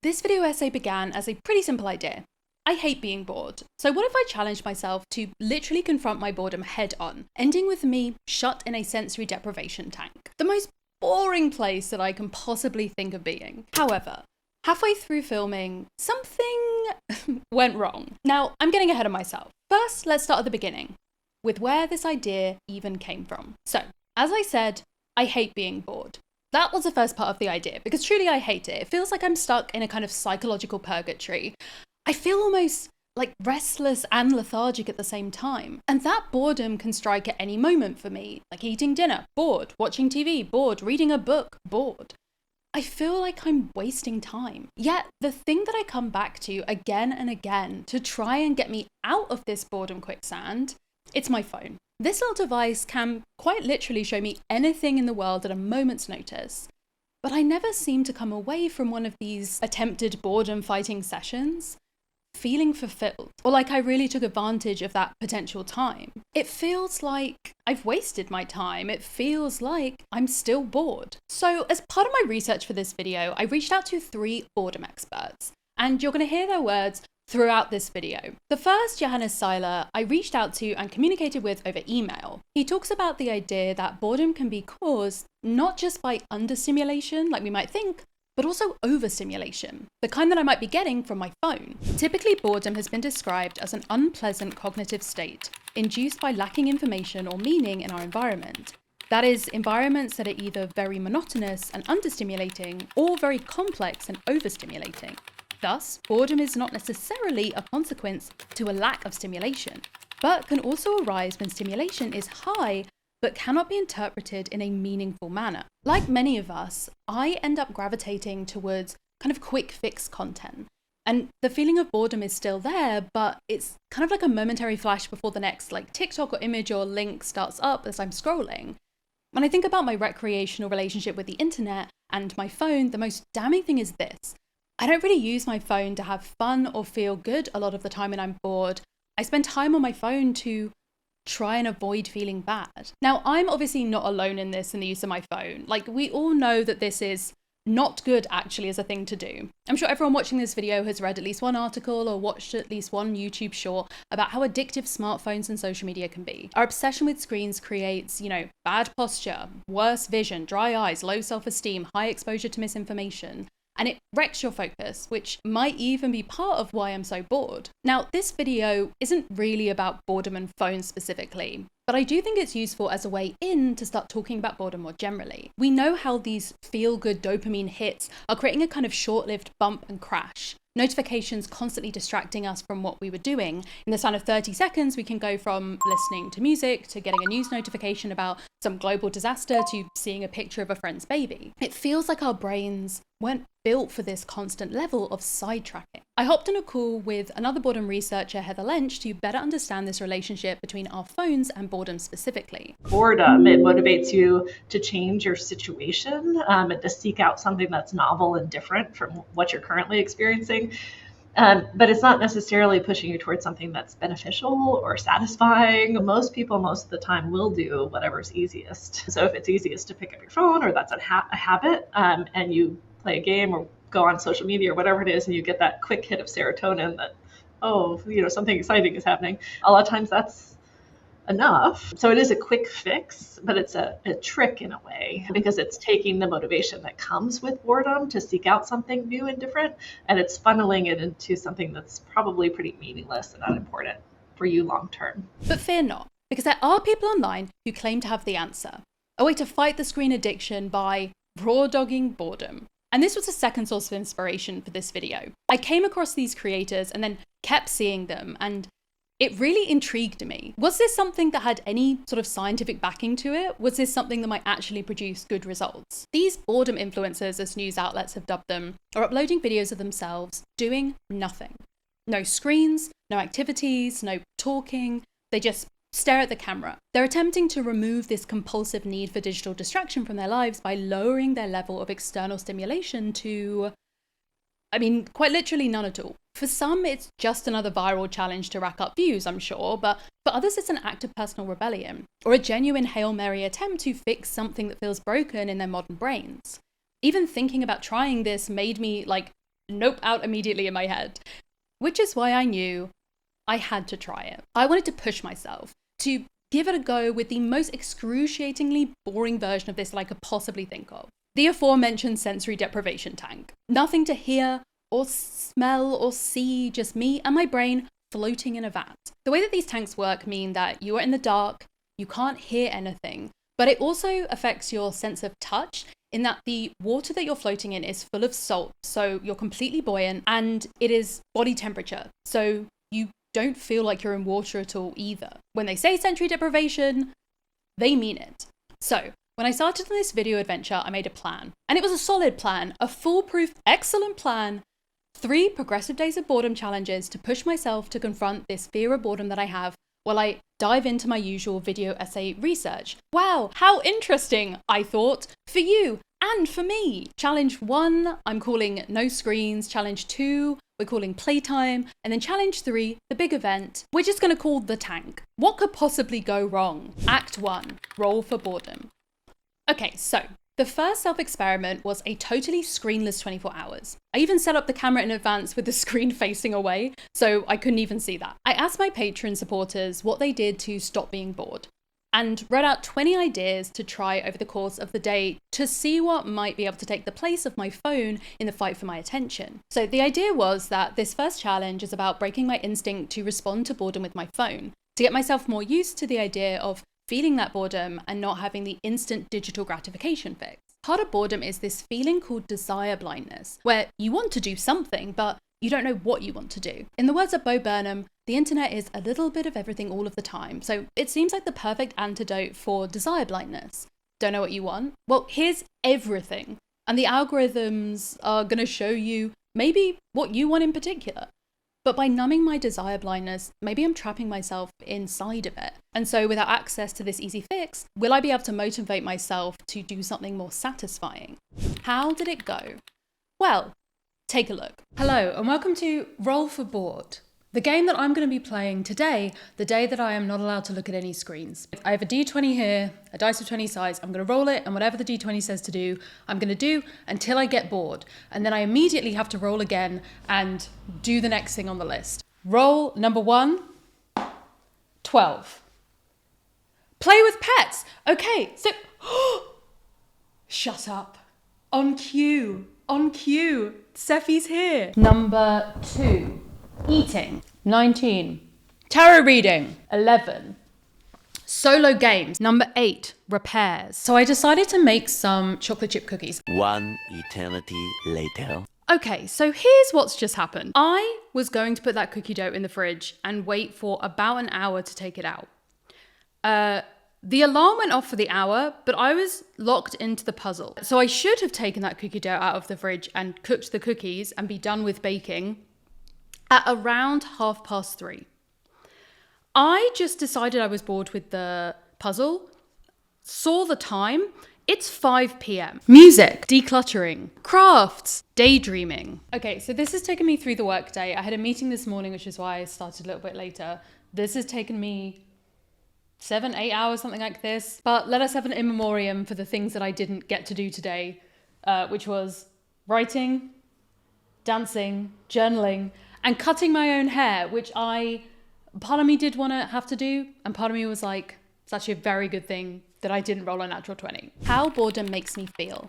This video essay began as a pretty simple idea. I hate being bored. So what if I challenged myself to literally confront my boredom head on, ending with me shut in a sensory deprivation tank? The most boring place that I can possibly think of being. However, halfway through filming, something went wrong. Now, I'm getting ahead of myself. First, let's start at the beginning, with where this idea even came from. So, as I said, I hate being bored. That was the first part of the idea, because truly I hate it. It feels like I'm stuck in a kind of psychological purgatory. I feel almost like restless and lethargic at the same time. And that boredom can strike at any moment for me, like eating dinner, bored, watching TV, bored, reading a book, bored. I feel like I'm wasting time. Yet the thing that I come back to again and again to try and get me out of this boredom quicksand, it's my phone. This little device can quite literally show me anything in the world at a moment's notice. But I never seem to come away from one of these attempted boredom fighting sessions feeling fulfilled, or like I really took advantage of that potential time. It feels like I've wasted my time. It feels like I'm still bored. So as part of my research for this video, I reached out to 3 boredom experts, and you're going to hear their words throughout this video. The first, Johannes Seiler, I reached out to and communicated with over email. He talks about the idea that boredom can be caused not just by understimulation, like we might think, but also overstimulation, the kind that I might be getting from my phone. Typically, boredom has been described as an unpleasant cognitive state induced by lacking information or meaning in our environment. That is, environments that are either very monotonous and understimulating or very complex and overstimulating. Thus, boredom is not necessarily a consequence to a lack of stimulation, but can also arise when stimulation is high but cannot be interpreted in a meaningful manner. Like many of us, I end up gravitating towards kind of quick fix content. And the feeling of boredom is still there, but it's kind of like a momentary flash before the next like TikTok or image or link starts up as I'm scrolling. When I think about my recreational relationship with the internet and my phone, the most damning thing is this. I don't really use my phone to have fun or feel good a lot of the time when I'm bored. I spend time on my phone to try and avoid feeling bad. Now, I'm obviously not alone in this in the use of my phone. Like, we all know that this is not good actually as a thing to do. I'm sure everyone watching this video has read at least one article or watched at least one YouTube short about how addictive smartphones and social media can be. Our obsession with screens creates, bad posture, worse vision, dry eyes, low self-esteem, high exposure to misinformation. And it wrecks your focus, which might even be part of why I'm so bored. Now, this video isn't really about boredom and phones specifically, but I do think it's useful as a way in to start talking about boredom more generally. We know how these feel-good dopamine hits are creating a kind of short-lived bump and crash. Notifications constantly distracting us from what we were doing. In the span of 30 seconds, we can go from listening to music to getting a news notification about some global disaster to seeing a picture of a friend's baby. It feels like our brains weren't built for this constant level of sidetracking. I hopped on a call with another boredom researcher, Heather Lench, to better understand this relationship between our phones and boredom specifically. Boredom, it motivates you to change your situation and to seek out something that's novel and different from what you're currently experiencing. But it's not necessarily pushing you towards something that's beneficial or satisfying. Most people, most of the time, will do whatever's easiest. So if it's easiest to pick up your phone, or that's a habit, and you play a game or go on social media or whatever it is, and you get that quick hit of serotonin that, something exciting is happening. A lot of times that's enough. So it is a quick fix, but it's a trick in a way, because it's taking the motivation that comes with boredom to seek out something new and different, and it's funneling it into something that's probably pretty meaningless and unimportant for you long term. But fear not, because there are people online who claim to have the answer, a way to fight the screen addiction by raw dogging boredom. And this was a second source of inspiration for this video. I came across these creators and then kept seeing them, and it really intrigued me. Was this something that had any sort of scientific backing to it? Was this something that might actually produce good results? These boredom influencers, as news outlets have dubbed them, are uploading videos of themselves doing nothing. No screens, no activities, no talking. They just stare at the camera. They're attempting to remove this compulsive need for digital distraction from their lives by lowering their level of external stimulation to, quite literally none at all. For some, it's just another viral challenge to rack up views, I'm sure, but for others, it's an act of personal rebellion, or a genuine Hail Mary attempt to fix something that feels broken in their modern brains. Even thinking about trying this made me, nope out immediately in my head. Which is why I knew I had to try it. I wanted to push myself to give it a go with the most excruciatingly boring version of this that I could possibly think of. The aforementioned sensory deprivation tank. Nothing to hear or smell or see, just me and my brain floating in a vat. The way that these tanks work mean that you are in the dark, you can't hear anything, but it also affects your sense of touch in that the water that you're floating in is full of salt, so you're completely buoyant, and it is body temperature, so you don't feel like you're in water at all either. When they say sensory deprivation, they mean it. So when I started on this video adventure, I made a plan, and it was a solid plan, a foolproof, excellent plan. 3 progressive days of boredom challenges to push myself to confront this fear of boredom that I have while I dive into my usual video essay research. Wow, how interesting, I thought, for you and for me. Challenge 1, I'm calling no screens. Challenge 2, we're calling playtime. And then challenge 3, the big event, we're just gonna call the tank. What could possibly go wrong? Act 1, roll for boredom. Okay, so the first self-experiment was a totally screenless 24 hours. I even set up the camera in advance with the screen facing away, so I couldn't even see that. I asked my Patreon supporters what they did to stop being bored, and read out 20 ideas to try over the course of the day to see what might be able to take the place of my phone in the fight for my attention. So the idea was that this first challenge is about breaking my instinct to respond to boredom with my phone, to get myself more used to the idea of feeling that boredom and not having the instant digital gratification fix. Part of boredom is this feeling called desire blindness, where you want to do something, but you don't know what you want to do. In the words of Bo Burnham, the internet is a little bit of everything all of the time, so it seems like the perfect antidote for desire blindness. Don't know what you want? Well, here's everything, and the algorithms are gonna show you maybe what you want in particular. But by numbing my desire blindness, maybe I'm trapping myself inside of it. And so without access to this easy fix, will I be able to motivate myself to do something more satisfying? How did it go? Well, take a look. Hello, and welcome to Roll for Bored, the game that I'm going to be playing today, the day that I am not allowed to look at any screens. I have a d20 here, a dice of 20 sides. I'm going to roll it, and whatever the d20 says to do, I'm going to do until I get bored. And then I immediately have to roll again and do the next thing on the list. Roll number 1, 12. Play with pets. Okay, so... Shut up. On cue. Seffi's here. Number 2. Eating. 19. Tarot reading. 11. Solo games. Number 8. Repairs. So I decided to make some chocolate chip cookies. 1 eternity later. Okay, so here's what's just happened. I was going to put that cookie dough in the fridge and wait for about an hour to take it out. The alarm went off for the hour, but I was locked into the puzzle. So I should have taken that cookie dough out of the fridge and cooked the cookies and be done with baking at around 3:30. I just decided I was bored with the puzzle, saw the time, it's 5 p.m. Music, decluttering, crafts, daydreaming. Okay, so this has taken me through the workday. I had a meeting this morning, which is why I started a little bit later. This has taken me 7-8 hours, something like this. But let us have an in memoriam for the things that I didn't get to do today, which was writing, dancing, journaling, and cutting my own hair, which part of me did want to have to do, and part of me was like, it's actually a very good thing that I didn't roll a natural 20. How boredom makes me feel.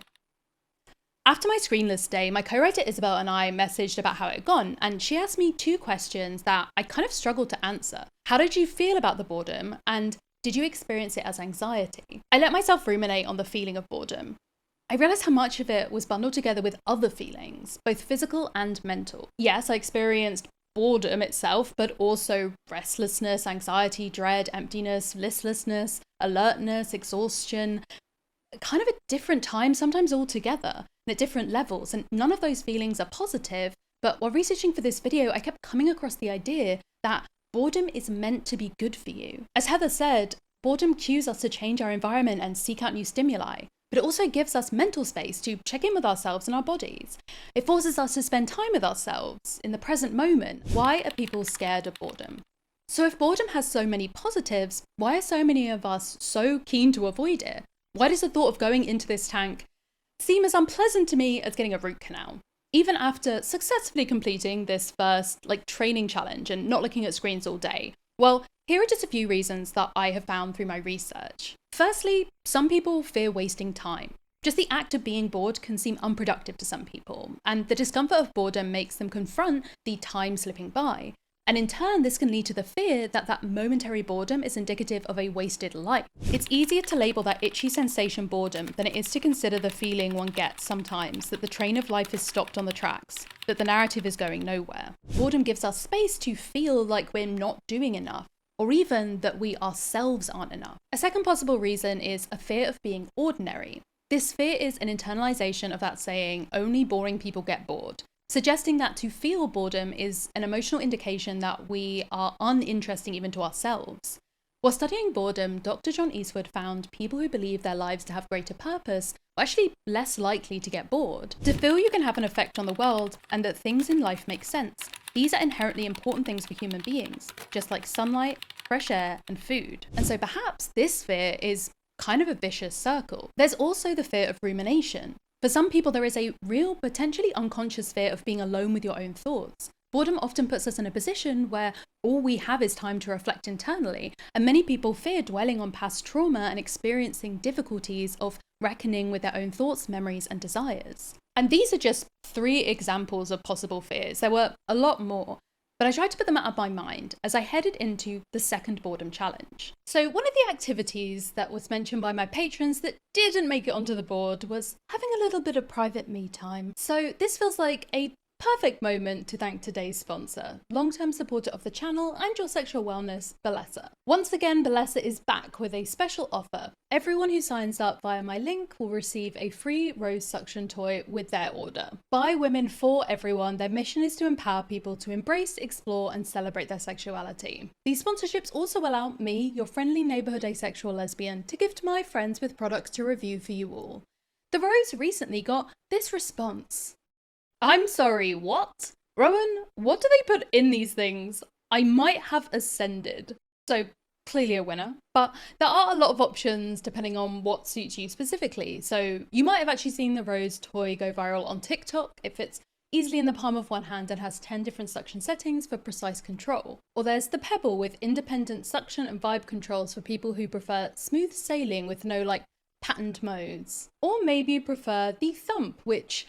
After my screenless day, my co-writer Isabel and I messaged about how it had gone, and she asked me 2 questions that I kind of struggled to answer. How did you feel about the boredom, and did you experience it as anxiety? I let myself ruminate on the feeling of boredom. I realized how much of it was bundled together with other feelings, both physical and mental. Yes, I experienced boredom itself, but also restlessness, anxiety, dread, emptiness, listlessness, alertness, exhaustion, kind of at different times, sometimes all together, and at different levels. And none of those feelings are positive, but while researching for this video, I kept coming across the idea that boredom is meant to be good for you. As Heather said, boredom cues us to change our environment and seek out new stimuli. But it also gives us mental space to check in with ourselves and our bodies. It forces us to spend time with ourselves in the present moment. Why are people scared of boredom? So if boredom has so many positives, why are so many of us so keen to avoid it? Why does the thought of going into this tank seem as unpleasant to me as getting a root canal? even after successfully completing this first training challenge and not looking at screens all day? Well, here are just a few reasons that I have found through my research. Firstly, some people fear wasting time. Just the act of being bored can seem unproductive to some people, and the discomfort of boredom makes them confront the time slipping by. And in turn, this can lead to the fear that that momentary boredom is indicative of a wasted life. It's easier to label that itchy sensation boredom than it is to consider the feeling one gets sometimes that the train of life is stopped on the tracks, that the narrative is going nowhere. Boredom gives us space to feel like we're not doing enough, or even that we ourselves aren't enough. A second possible reason is a fear of being ordinary. This fear is an internalization of that saying, only boring people get bored, suggesting that to feel boredom is an emotional indication that we are uninteresting even to ourselves. While studying boredom, Dr. John Eastwood found people who believe their lives to have greater purpose were actually less likely to get bored. To feel you can have an effect on the world and that things in life make sense, these are inherently important things for human beings, just like sunlight, fresh air, and food. And so perhaps this fear is kind of a vicious circle. There's also the fear of rumination. For some people, there is a real, potentially unconscious fear of being alone with your own thoughts. Boredom often puts us in a position where all we have is time to reflect internally, and many people fear dwelling on past trauma and experiencing difficulties of reckoning with their own thoughts, memories, and desires. And these are just 3 examples of possible fears. There were a lot more, but I tried to put them out of my mind as I headed into the second boredom challenge. So one of the activities that was mentioned by my patrons that didn't make it onto the board was having a little bit of private me time. So this feels like a perfect moment to thank today's sponsor, long-term supporter of the channel and your sexual wellness, Bellessa. Once again, Bellessa is back with a special offer. Everyone who signs up via my link will receive a free rose suction toy with their order. By women for everyone, their mission is to empower people to embrace, explore, and celebrate their sexuality. These sponsorships also allow me, your friendly neighborhood asexual lesbian, to gift my friends with products to review for you all. The rose recently got this response. I'm sorry, what? Rowan, what do they put in these things? I might have ascended. So, clearly a winner. But there are a lot of options depending on what suits you specifically. So, you might have actually seen the Rose toy go viral on TikTok. It fits easily in the palm of one hand and has 10 different suction settings for precise control. Or there's the Pebble with independent suction and vibe controls for people who prefer smooth sailing with no, patterned modes. Or maybe you prefer the Thump, which,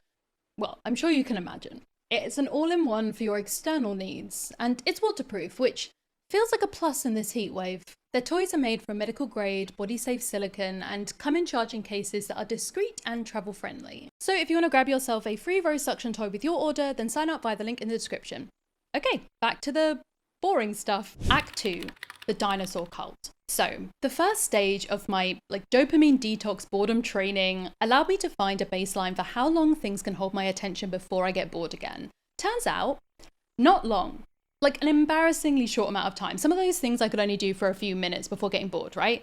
well, I'm sure you can imagine. It's an all-in-one for your external needs, and it's waterproof, which feels like a plus in this heat wave. Their toys are made from medical-grade, body-safe silicone, and come in charging cases that are discreet and travel-friendly. So if you want to grab yourself a free rose suction toy with your order, then sign up via the link in the description. Okay, back to the boring stuff. Act 2, the dinosaur cult. So, the first stage of my dopamine detox boredom training allowed me to find a baseline for how long things can hold my attention before I get bored again. Turns out, not long. An embarrassingly short amount of time. Some of those things I could only do for a few minutes before getting bored, right?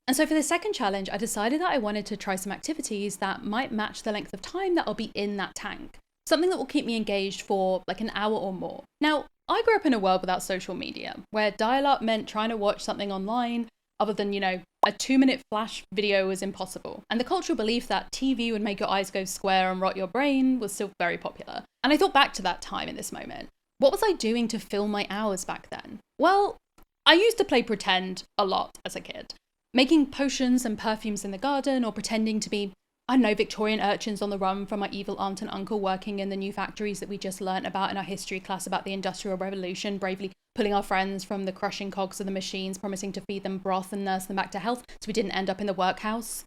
And so for the second challenge, I decided that I wanted to try some activities that might match the length of time that I'll be in that tank. Something that will keep me engaged for an hour or more. Now, I grew up in a world without social media, where dial-up meant trying to watch something online other than, a 2-minute flash video was impossible. And the cultural belief that TV would make your eyes go square and rot your brain was still very popular. And I thought back to that time in this moment. What was I doing to fill my hours back then? Well, I used to play pretend a lot as a kid. Making potions and perfumes in the garden, or pretending to be, Victorian urchins on the run from my evil aunt and uncle working in the new factories that we just learnt about in our history class about the Industrial Revolution, bravely pulling our friends from the crushing cogs of the machines, promising to feed them broth and nurse them back to health so we didn't end up in the workhouse,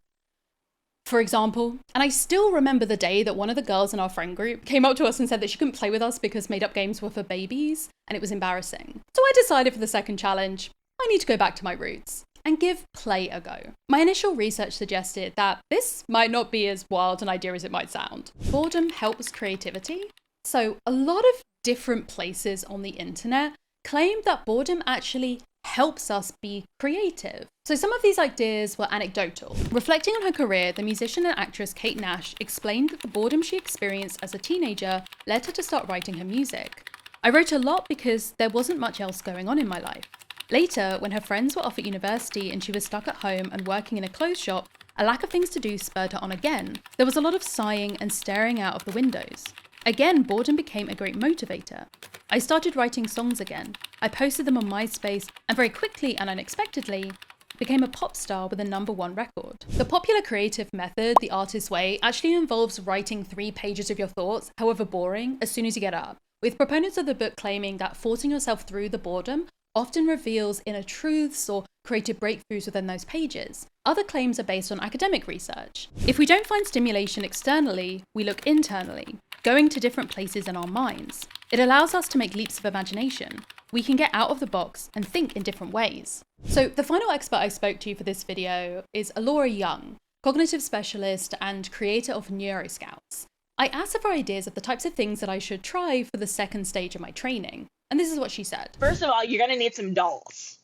for example. And I still remember the day that one of the girls in our friend group came up to us and said that she couldn't play with us because made-up games were for babies, and it was embarrassing. So I decided for the second challenge, I need to go back to my roots and give play a go. My initial research suggested that this might not be as wild an idea as it might sound. Boredom helps creativity. So a lot of different places on the internet claim that boredom actually helps us be creative. So some of these ideas were anecdotal. Reflecting on her career, the musician and actress Kate Nash explained that the boredom she experienced as a teenager led her to start writing her music. I wrote a lot because there wasn't much else going on in my life. Later, when her friends were off at university and she was stuck at home and working in a clothes shop, a lack of things to do spurred her on again. There was a lot of sighing and staring out of the windows. Again, boredom became a great motivator. I started writing songs again. I posted them on MySpace, and very quickly and unexpectedly, became a pop star with a #1 record. The popular creative method, the artist's way, actually involves writing 3 pages of your thoughts, however boring, as soon as you get up, with proponents of the book claiming that forcing yourself through the boredom often reveals inner truths or creative breakthroughs within those pages. Other claims are based on academic research. If we don't find stimulation externally, we look internally, going to different places in our minds. It allows us to make leaps of imagination. We can get out of the box and think in different ways. So the final expert I spoke to for this video is Laura Young, cognitive specialist and creator of NeuroScouts. I asked her for ideas of the types of things that I should try for the second stage of my training. And this is what she said. First of all, you're going to need some dolls.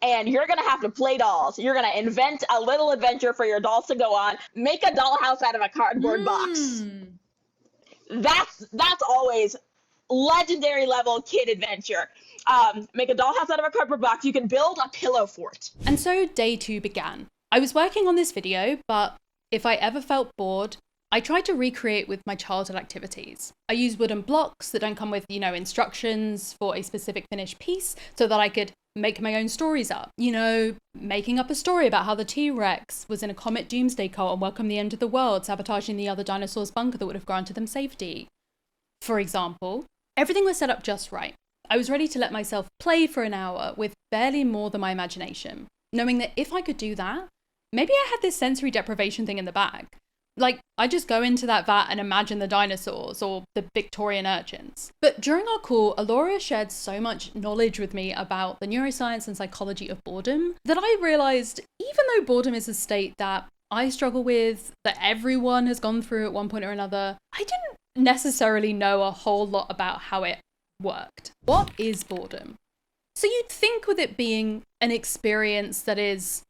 And you're going to have to play dolls. You're going to invent a little adventure for your dolls to go on. Make a dollhouse out of a cardboard box. That's always legendary level kid adventure. Make a dollhouse out of a cardboard box. You can build a pillow fort. And so day 2 began. I was working on this video, but if I ever felt bored, I tried to recreate with my childhood activities. I used wooden blocks that don't come with, instructions for a specific finished piece so that I could make my own stories up. Making up a story about how the T-Rex was in a comet doomsday cult and welcomed the end of the world, sabotaging the other dinosaur's bunker that would have granted them safety. For example, everything was set up just right. I was ready to let myself play for an hour with barely more than my imagination, knowing that if I could do that, maybe I had this sensory deprivation thing in the bag. Like, I just go into that vat and imagine the dinosaurs or the Victorian urchins. But during our call, Laura shared so much knowledge with me about the neuroscience and psychology of boredom that I realized, even though boredom is a state that I struggle with, that everyone has gone through at one point or another, I didn't necessarily know a whole lot about how it worked. What is boredom? So you'd think with it being an experience that is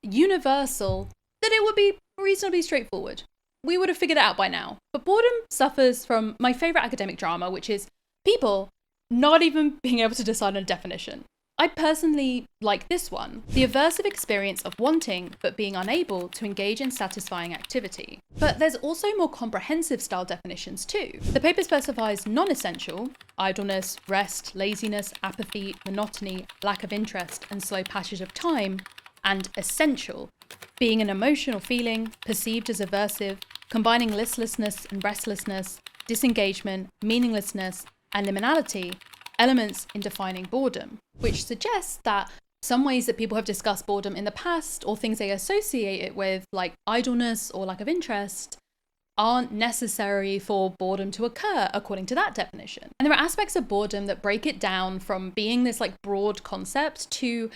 universal, that it would be reasonably straightforward. We would have figured it out by now. But boredom suffers from my favorite academic drama, which is people not even being able to decide on a definition. I personally like this one, the aversive experience of wanting but being unable to engage in satisfying activity. But there's also more comprehensive style definitions too. The paper specifies non-essential, idleness, rest, laziness, apathy, monotony, lack of interest, and slow passage of time, and essential, being an emotional feeling perceived as aversive, combining listlessness and restlessness, disengagement, meaninglessness, and liminality, elements in defining boredom, which suggests that some ways that people have discussed boredom in the past or things they associate it with, like idleness or lack of interest, aren't necessary for boredom to occur according to that definition. And there are aspects of boredom that break it down from being this broad concept to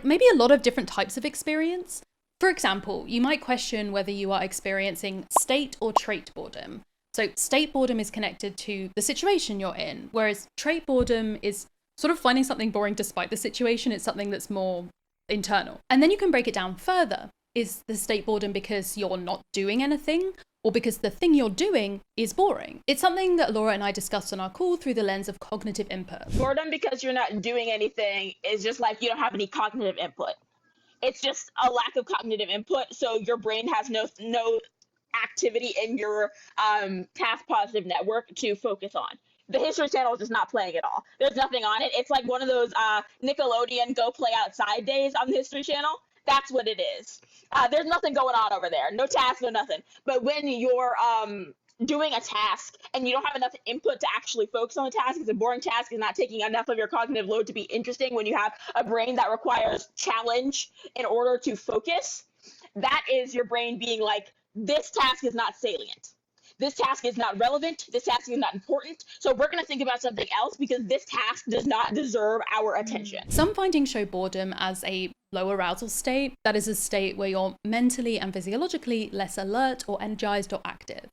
maybe a lot of different types of experience. For example, you might question whether you are experiencing state or trait boredom. So state boredom is connected to the situation you're in, whereas trait boredom is sort of finding something boring despite the situation. It's something that's more internal. And then you can break it down further. Is the state boredom because you're not doing anything, or because the thing you're doing is boring? It's something that Laura and I discussed on our call through the lens of cognitive input. Boredom because you're not doing anything is just like you don't have any cognitive input. It's just a lack of cognitive input, so your brain has no activity in your task positive network to focus on. The History Channel is just not playing at all. There's nothing on it. It's like one of those Nickelodeon go play outside days on the History Channel. That's what it is. There's nothing going on over there. No task, no nothing. But when you're doing a task and you don't have enough input to actually focus on the task, it's a boring task, is not taking enough of your cognitive load to be interesting, when you have a brain that requires challenge in order to focus, that is your brain being like, this task is not salient. This task is not relevant. This task is not important. So we're going to think about something else because this task does not deserve our attention. Some findings show boredom as a low arousal state. That is a state where you're mentally and physiologically less alert or energized or active.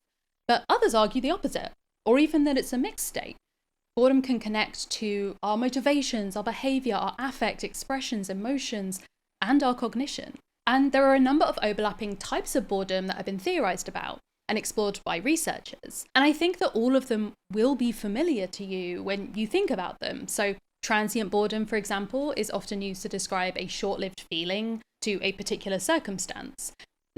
But others argue the opposite, or even that it's a mixed state. Boredom can connect to our motivations, our behavior, our affect, expressions, emotions, and our cognition. And there are a number of overlapping types of boredom that have been theorized about and explored by researchers. And I think that all of them will be familiar to you when you think about them. So transient boredom, for example, is often used to describe a short-lived feeling to a particular circumstance.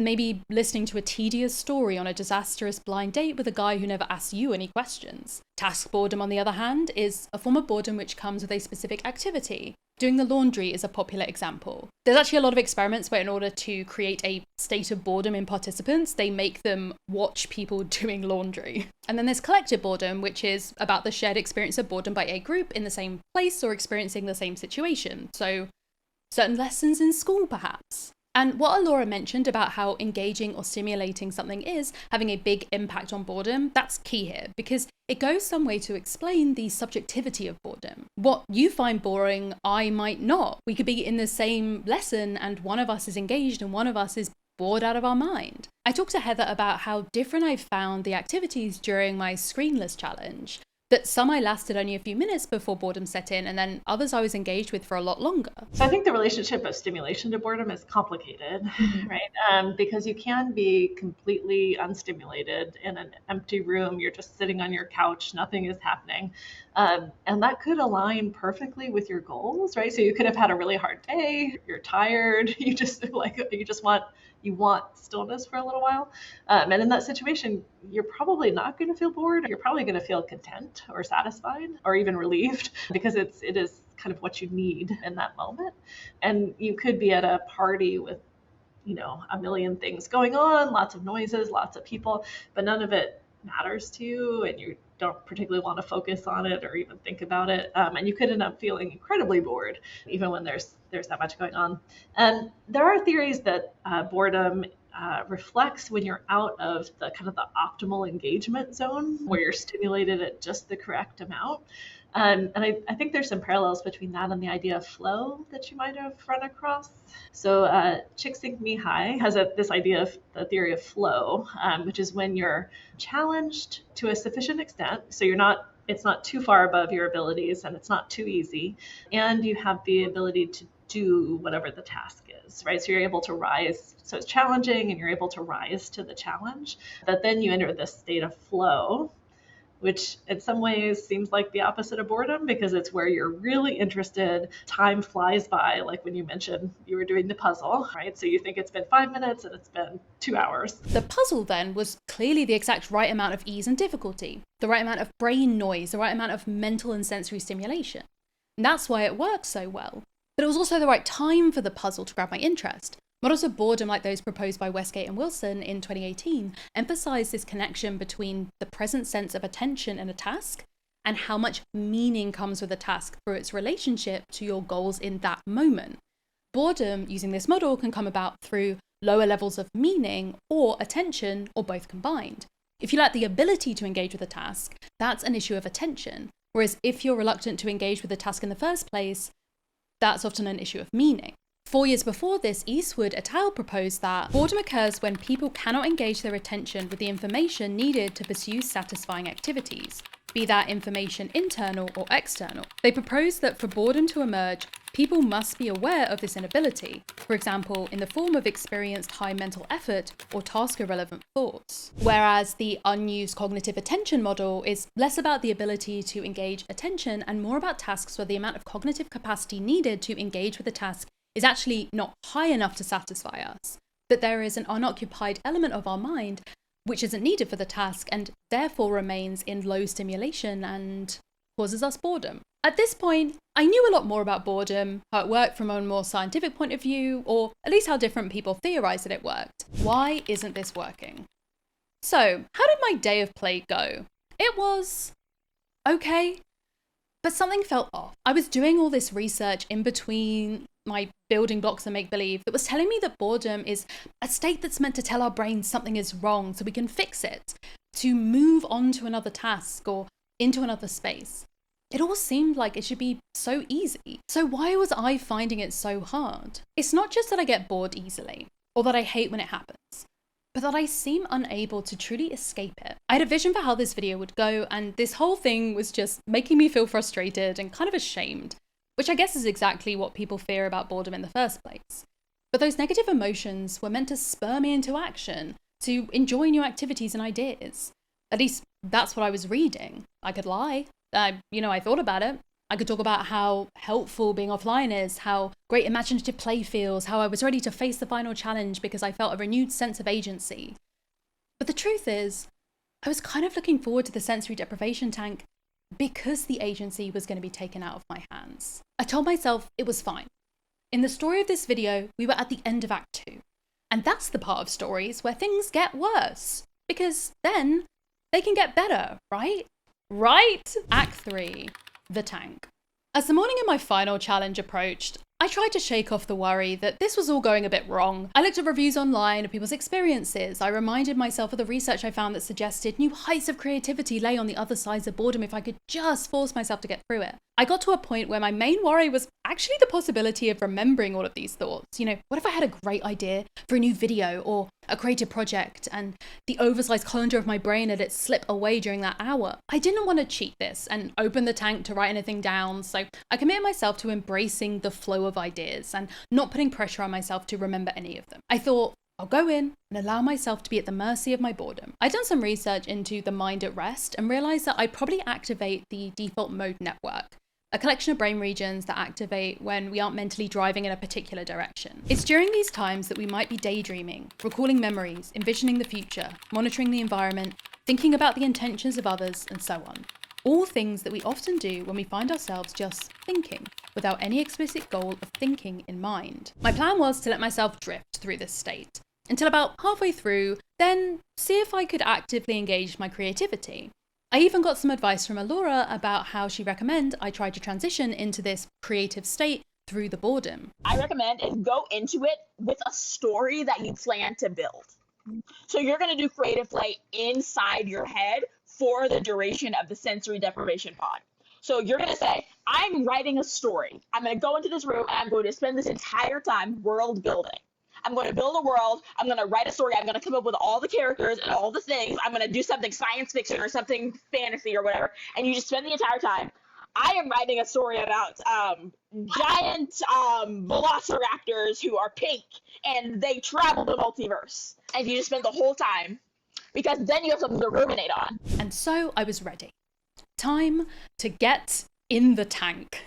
maybe listening to a tedious story on a disastrous blind date with a guy who never asks you any questions. Task boredom, on the other hand, is a form of boredom which comes with a specific activity. Doing the laundry is a popular example. There's actually a lot of experiments where in order to create a state of boredom in participants, they make them watch people doing laundry. And then there's collective boredom, which is about the shared experience of boredom by a group in the same place or experiencing the same situation. So certain lessons in school, perhaps. And what Laura mentioned about how engaging or stimulating something is having a big impact on boredom, that's key here, because it goes some way to explain the subjectivity of boredom. What you find boring, I might not. We could be in the same lesson and one of us is engaged and one of us is bored out of our mind. I talked to Heather about how different I found the activities during my screenless challenge. That some I lasted only a few minutes before boredom set in, and then others I was engaged with for a lot longer. So I think the relationship of stimulation to boredom is complicated, right? Because you can be completely unstimulated in an empty room. You're just sitting on your couch, nothing is happening. And that could align perfectly with your goals, right? So you could have had a really hard day, you're tired, you want stillness for a little while. And in that situation, you're probably not going to feel bored. You're probably going to feel content or satisfied or even relieved because it is kind of what you need in that moment. And you could be at a party with, a million things going on, lots of noises, lots of people, but none of it matters to you and you don't particularly want to focus on it or even think about it. And you could end up feeling incredibly bored, even when there's that much going on. And there are theories that boredom reflects when you're out of the kind of the optimal engagement zone where you're stimulated at just the correct amount. And I think there's some parallels between that and the idea of flow that you might have run across. So Csikszentmihalyi has this idea of the theory of flow, which is when you're challenged to a sufficient extent. So it's not too far above your abilities and it's not too easy. And you have the ability to do whatever the task is, right? So you're able to rise. So it's challenging and you're able to rise to the challenge. But then you enter this state of flow, which in some ways seems like the opposite of boredom because it's where you're really interested. Time flies by, like when you mentioned you were doing the puzzle, right? So you think it's been 5 minutes and it's been 2 hours. The puzzle then was clearly the exact right amount of ease and difficulty, the right amount of brain noise, the right amount of mental and sensory stimulation. And that's why it works so well. But it was also the right time for the puzzle to grab my interest. Models of boredom like those proposed by Westgate and Wilson in 2018 emphasize this connection between the present sense of attention in a task and how much meaning comes with a task through its relationship to your goals in that moment. Boredom, using this model, can come about through lower levels of meaning or attention, or both combined. If you lack the ability to engage with a task, that's an issue of attention. Whereas if you're reluctant to engage with the task in the first place, that's often an issue of meaning. 4 years before this, Eastwood et al. Proposed that boredom occurs when people cannot engage their attention with the information needed to pursue satisfying activities, be that information internal or external. They proposed that for boredom to emerge, people must be aware of this inability, for example, in the form of experienced high mental effort or task-irrelevant thoughts. Whereas the unused cognitive attention model is less about the ability to engage attention and more about tasks where the amount of cognitive capacity needed to engage with the task is actually not high enough to satisfy us, that there is an unoccupied element of our mind which isn't needed for the task and therefore remains in low stimulation and causes us boredom. At this point, I knew a lot more about boredom, how it worked from a more scientific point of view, or at least how different people theorized that it worked. Why isn't this working? So, how did my day of play go? It was okay, but something felt off. I was doing all this research in between my building blocks and make-believe that was telling me that boredom is a state that's meant to tell our brains something is wrong so we can fix it, to move on to another task or into another space. It all seemed like it should be so easy. So why was I finding it so hard? It's not just that I get bored easily, or that I hate when it happens, but that I seem unable to truly escape it. I had a vision for how this video would go, and this whole thing was just making me feel frustrated and kind of ashamed, which I guess is exactly what people fear about boredom in the first place. But those negative emotions were meant to spur me into action, to enjoy new activities and ideas. At least that's what I was reading. I could lie. I thought about it. I could talk about how helpful being offline is, how great imaginative play feels, how I was ready to face the final challenge because I felt a renewed sense of agency. But the truth is, I was kind of looking forward to the sensory deprivation tank because the agency was going to be taken out of my hands. I told myself it was fine. In the story of this video, we were at the end of Act 2. And that's the part of stories where things get worse, because then they can get better, right? Right? Act 3, the tank. As the morning of my final challenge approached, I tried to shake off the worry that this was all going a bit wrong. I looked at reviews online of people's experiences. I reminded myself of the research I found that suggested new heights of creativity lay on the other sides of boredom if I could just force myself to get through it. I got to a point where my main worry was actually the possibility of remembering all of these thoughts. What if I had a great idea for a new video or a creative project and the oversized colander of my brain let it slip away during that hour? I didn't want to cheat this and open the tank to write anything down, so I committed myself to embracing the flow of ideas and not putting pressure on myself to remember any of them. I thought, I'll go in and allow myself to be at the mercy of my boredom. I'd done some research into the mind at rest and realized that I'd probably activate the default mode network, a collection of brain regions that activate when we aren't mentally driving in a particular direction. It's during these times that we might be daydreaming, recalling memories, envisioning the future, monitoring the environment, thinking about the intentions of others, and so on. All things that we often do when we find ourselves just thinking, without any explicit goal of thinking in mind. My plan was to let myself drift through this state, until about halfway through, then see if I could actively engage my creativity. I even got some advice from Alora about how she recommended I try to transition into this creative state through the boredom. I recommend is go into it with a story that you plan to build. So you're going to do creative play inside your head for the duration of the sensory deprivation pod. So you're going to say, I'm writing a story. I'm going to go into this room and I'm going to spend this entire time world building. I'm going to build a world. I'm going to write a story. I'm going to come up with all the characters and all the things. I'm going to do something science fiction or something fantasy or whatever. And you just spend the entire time. I am writing a story about giant velociraptors who are pink and they travel the multiverse. And you just spend the whole time because then you have something to ruminate on. And so I was ready. Time to get in the tank.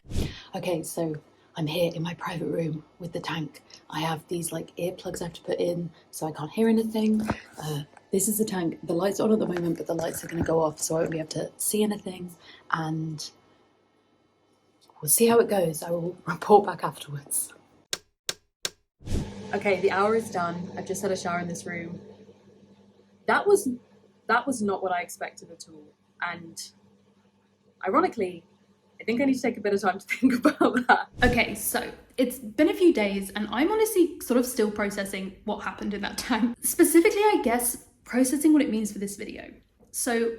Okay, so I'm here in my private room with the tank. I have these earplugs I have to put in so I can't hear anything. This is the tank. The light's on at the moment, but the lights are going to go off so I won't be able to see anything. And we'll see how it goes. I will report back afterwards. Okay, the hour is done. I've just had a shower in this room. That was not what I expected at all. And ironically, I think I need to take a bit of time to think about that. Okay, so it's been a few days and I'm honestly sort of still processing what happened in that tank. Specifically, I guess, processing what it means for this video. So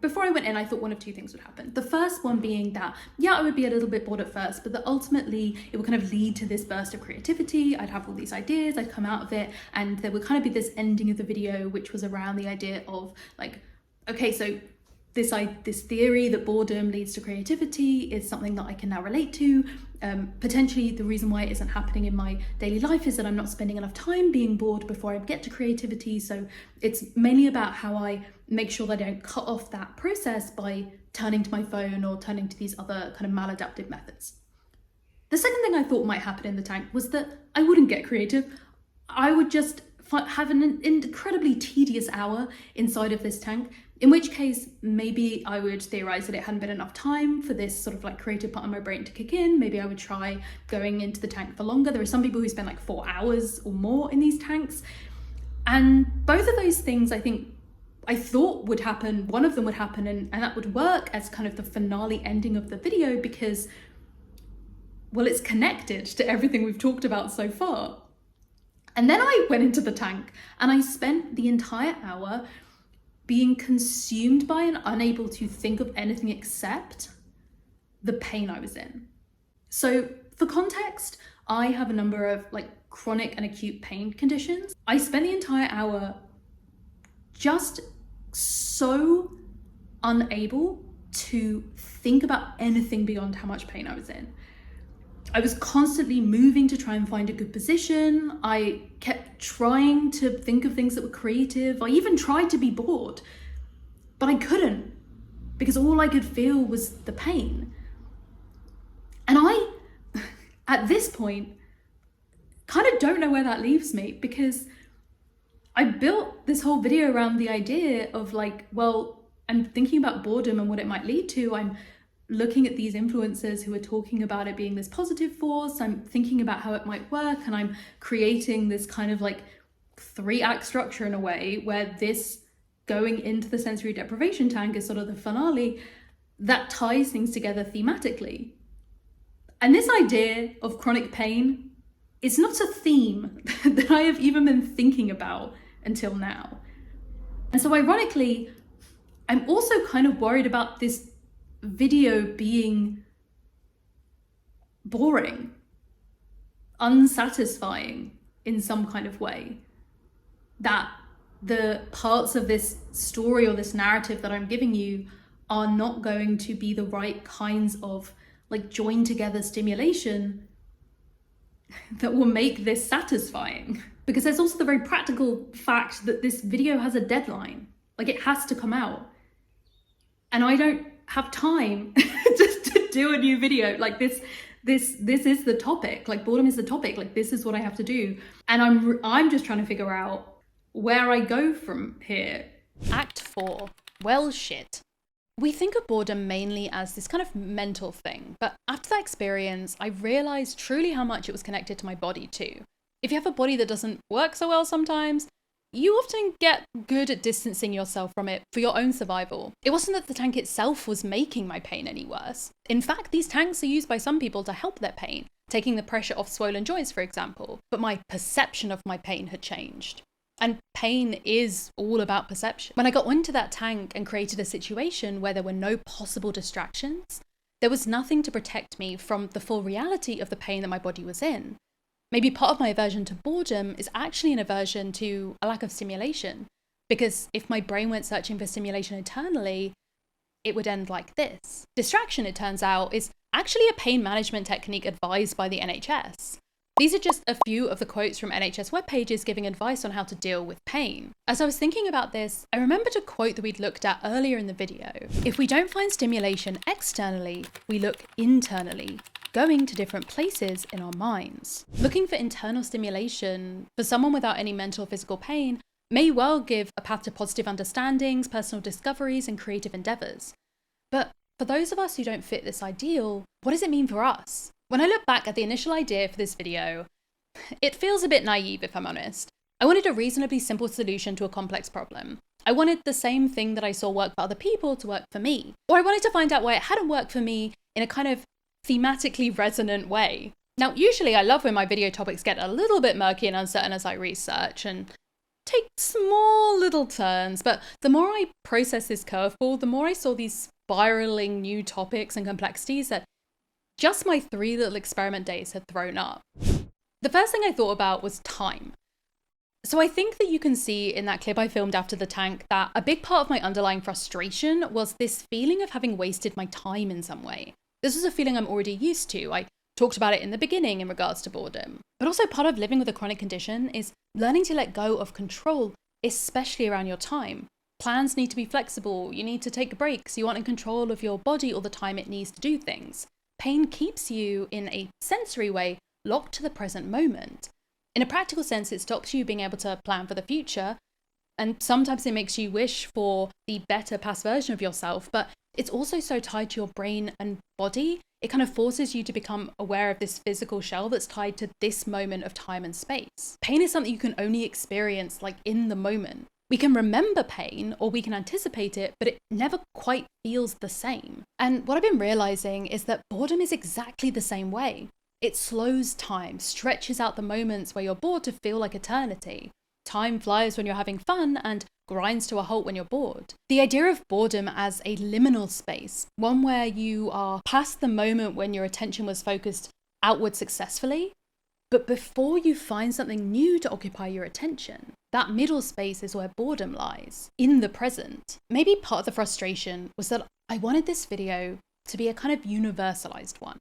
before I went in, I thought one of two things would happen. The first one being that, yeah, I would be a little bit bored at first, but that ultimately it would kind of lead to this burst of creativity. I'd have all these ideas, I'd come out of it, and there would kind of be this ending of the video, which was around the idea of okay, so this theory that boredom leads to creativity is something that I can now relate to. Potentially the reason why it isn't happening in my daily life is that I'm not spending enough time being bored before I get to creativity. So it's mainly about how I make sure that I don't cut off that process by turning to my phone or turning to these other kind of maladaptive methods. The second thing I thought might happen in the tank was that I wouldn't get creative. I would just have an incredibly tedious hour inside of this tank, in which case maybe I would theorize that it hadn't been enough time for this sort of creative part of my brain to kick in. Maybe I would try going into the tank for longer. There are some people who spend 4 hours or more in these tanks. And both of those things I thought would happen, one of them would happen, and that would work as kind of the finale ending of the video because, well, it's connected to everything we've talked about so far. And then I went into the tank and I spent the entire hour being consumed by and unable to think of anything except the pain I was in. So for context, I have a number of chronic and acute pain conditions. I spent the entire hour just so unable to think about anything beyond how much pain I was in. I was constantly moving to try and find a good position. I kept trying to think of things that were creative. I even tried to be bored, but I couldn't because all I could feel was the pain. And I, at this point, kind of don't know where that leaves me, because I built this whole video around the idea of like, well, I'm thinking about boredom and what it might lead to. I'm looking at these influencers who are talking about it being this positive force. I'm thinking about how it might work, and I'm creating this kind of like 3-act structure in a way where this going into the sensory deprivation tank is sort of the finale that ties things together thematically. And this idea of chronic pain is not a theme that I have even been thinking about until now. And so ironically, I'm also kind of worried about this video being boring, unsatisfying in some kind of way. That the parts of this story or this narrative that I'm giving you are not going to be the right kinds of like joined together stimulation that will make this satisfying. Because there's also the very practical fact that this video has a deadline. Like, it has to come out. And I don't have time to do a new video. Like, this is the topic. Like, boredom is the topic. Like, this is what I have to do. And I'm just trying to figure out where I go from here. Act 4. Well, shit. We think of boredom mainly as this kind of mental thing, but after that experience, I realized truly how much it was connected to my body too. If you have a body that doesn't work so well sometimes, you often get good at distancing yourself from it for your own survival. It wasn't that the tank itself was making my pain any worse. In fact, these tanks are used by some people to help their pain, taking the pressure off swollen joints, for example. But my perception of my pain had changed. And pain is all about perception. When I got into that tank and created a situation where there were no possible distractions, there was nothing to protect me from the full reality of the pain that my body was in. Maybe part of my aversion to boredom is actually an aversion to a lack of stimulation, because if my brain went searching for stimulation eternally, it would end like this. Distraction, it turns out, is actually a pain management technique advised by the NHS. These are just a few of the quotes from NHS web pages giving advice on how to deal with pain. As I was thinking about this, I remembered a quote that we'd looked at earlier in the video. If we don't find stimulation externally, we look internally, going to different places in our minds. Looking for internal stimulation for someone without any mental or physical pain may well give a path to positive understandings, personal discoveries, and creative endeavors. But for those of us who don't fit this ideal, what does it mean for us? When I look back at the initial idea for this video, it feels a bit naive, if I'm honest. I wanted a reasonably simple solution to a complex problem. I wanted the same thing that I saw work for other people to work for me. Or I wanted to find out why it hadn't worked for me in a kind of thematically resonant way. Now, usually I love when my video topics get a little bit murky and uncertain as I research and take small little turns, but the more I process this curveball, the more I saw these spiraling new topics and complexities that just my 3 little experiment days had thrown up. The first thing I thought about was time. So I think that you can see in that clip I filmed after the tank that a big part of my underlying frustration was this feeling of having wasted my time in some way. This was a feeling I'm already used to. I talked about it in the beginning in regards to boredom. But also part of living with a chronic condition is learning to let go of control, especially around your time. Plans need to be flexible. You need to take breaks. You aren't in control of your body all the time it needs to do things. Pain keeps you, in a sensory way, locked to the present moment. In a practical sense, it stops you being able to plan for the future, and sometimes it makes you wish for the better past version of yourself, but it's also so tied to your brain and body, it kind of forces you to become aware of this physical shell that's tied to this moment of time and space. Pain is something you can only experience like in the moment. We can remember pain or we can anticipate it, but it never quite feels the same. And what I've been realizing is that boredom is exactly the same way. It slows time, stretches out the moments where you're bored to feel like eternity. Time flies when you're having fun and grinds to a halt when you're bored. The idea of boredom as a liminal space, one where you are past the moment when your attention was focused outward successfully, but before you find something new to occupy your attention. That middle space is where boredom lies, in the present. Maybe part of the frustration was that I wanted this video to be a kind of universalized one,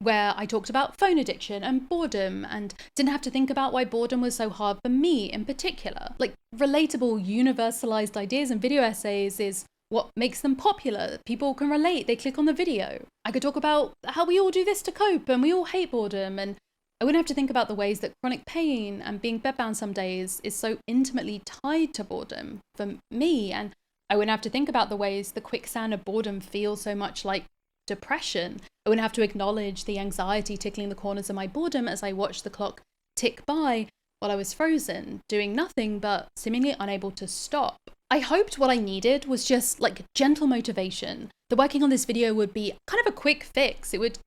where I talked about phone addiction and boredom and didn't have to think about why boredom was so hard for me in particular. Like, relatable, universalized ideas and video essays is what makes them popular. People can relate, they click on the video. I could talk about how we all do this to cope and we all hate boredom, and I wouldn't have to think about the ways that chronic pain and being bedbound some days is so intimately tied to boredom for me, and I wouldn't have to think about the ways the quicksand of boredom feels so much like depression. I wouldn't have to acknowledge the anxiety tickling the corners of my boredom as I watched the clock tick by while I was frozen, doing nothing but seemingly unable to stop. I hoped what I needed was just like gentle motivation. The working on this video would be kind of a quick fix. It would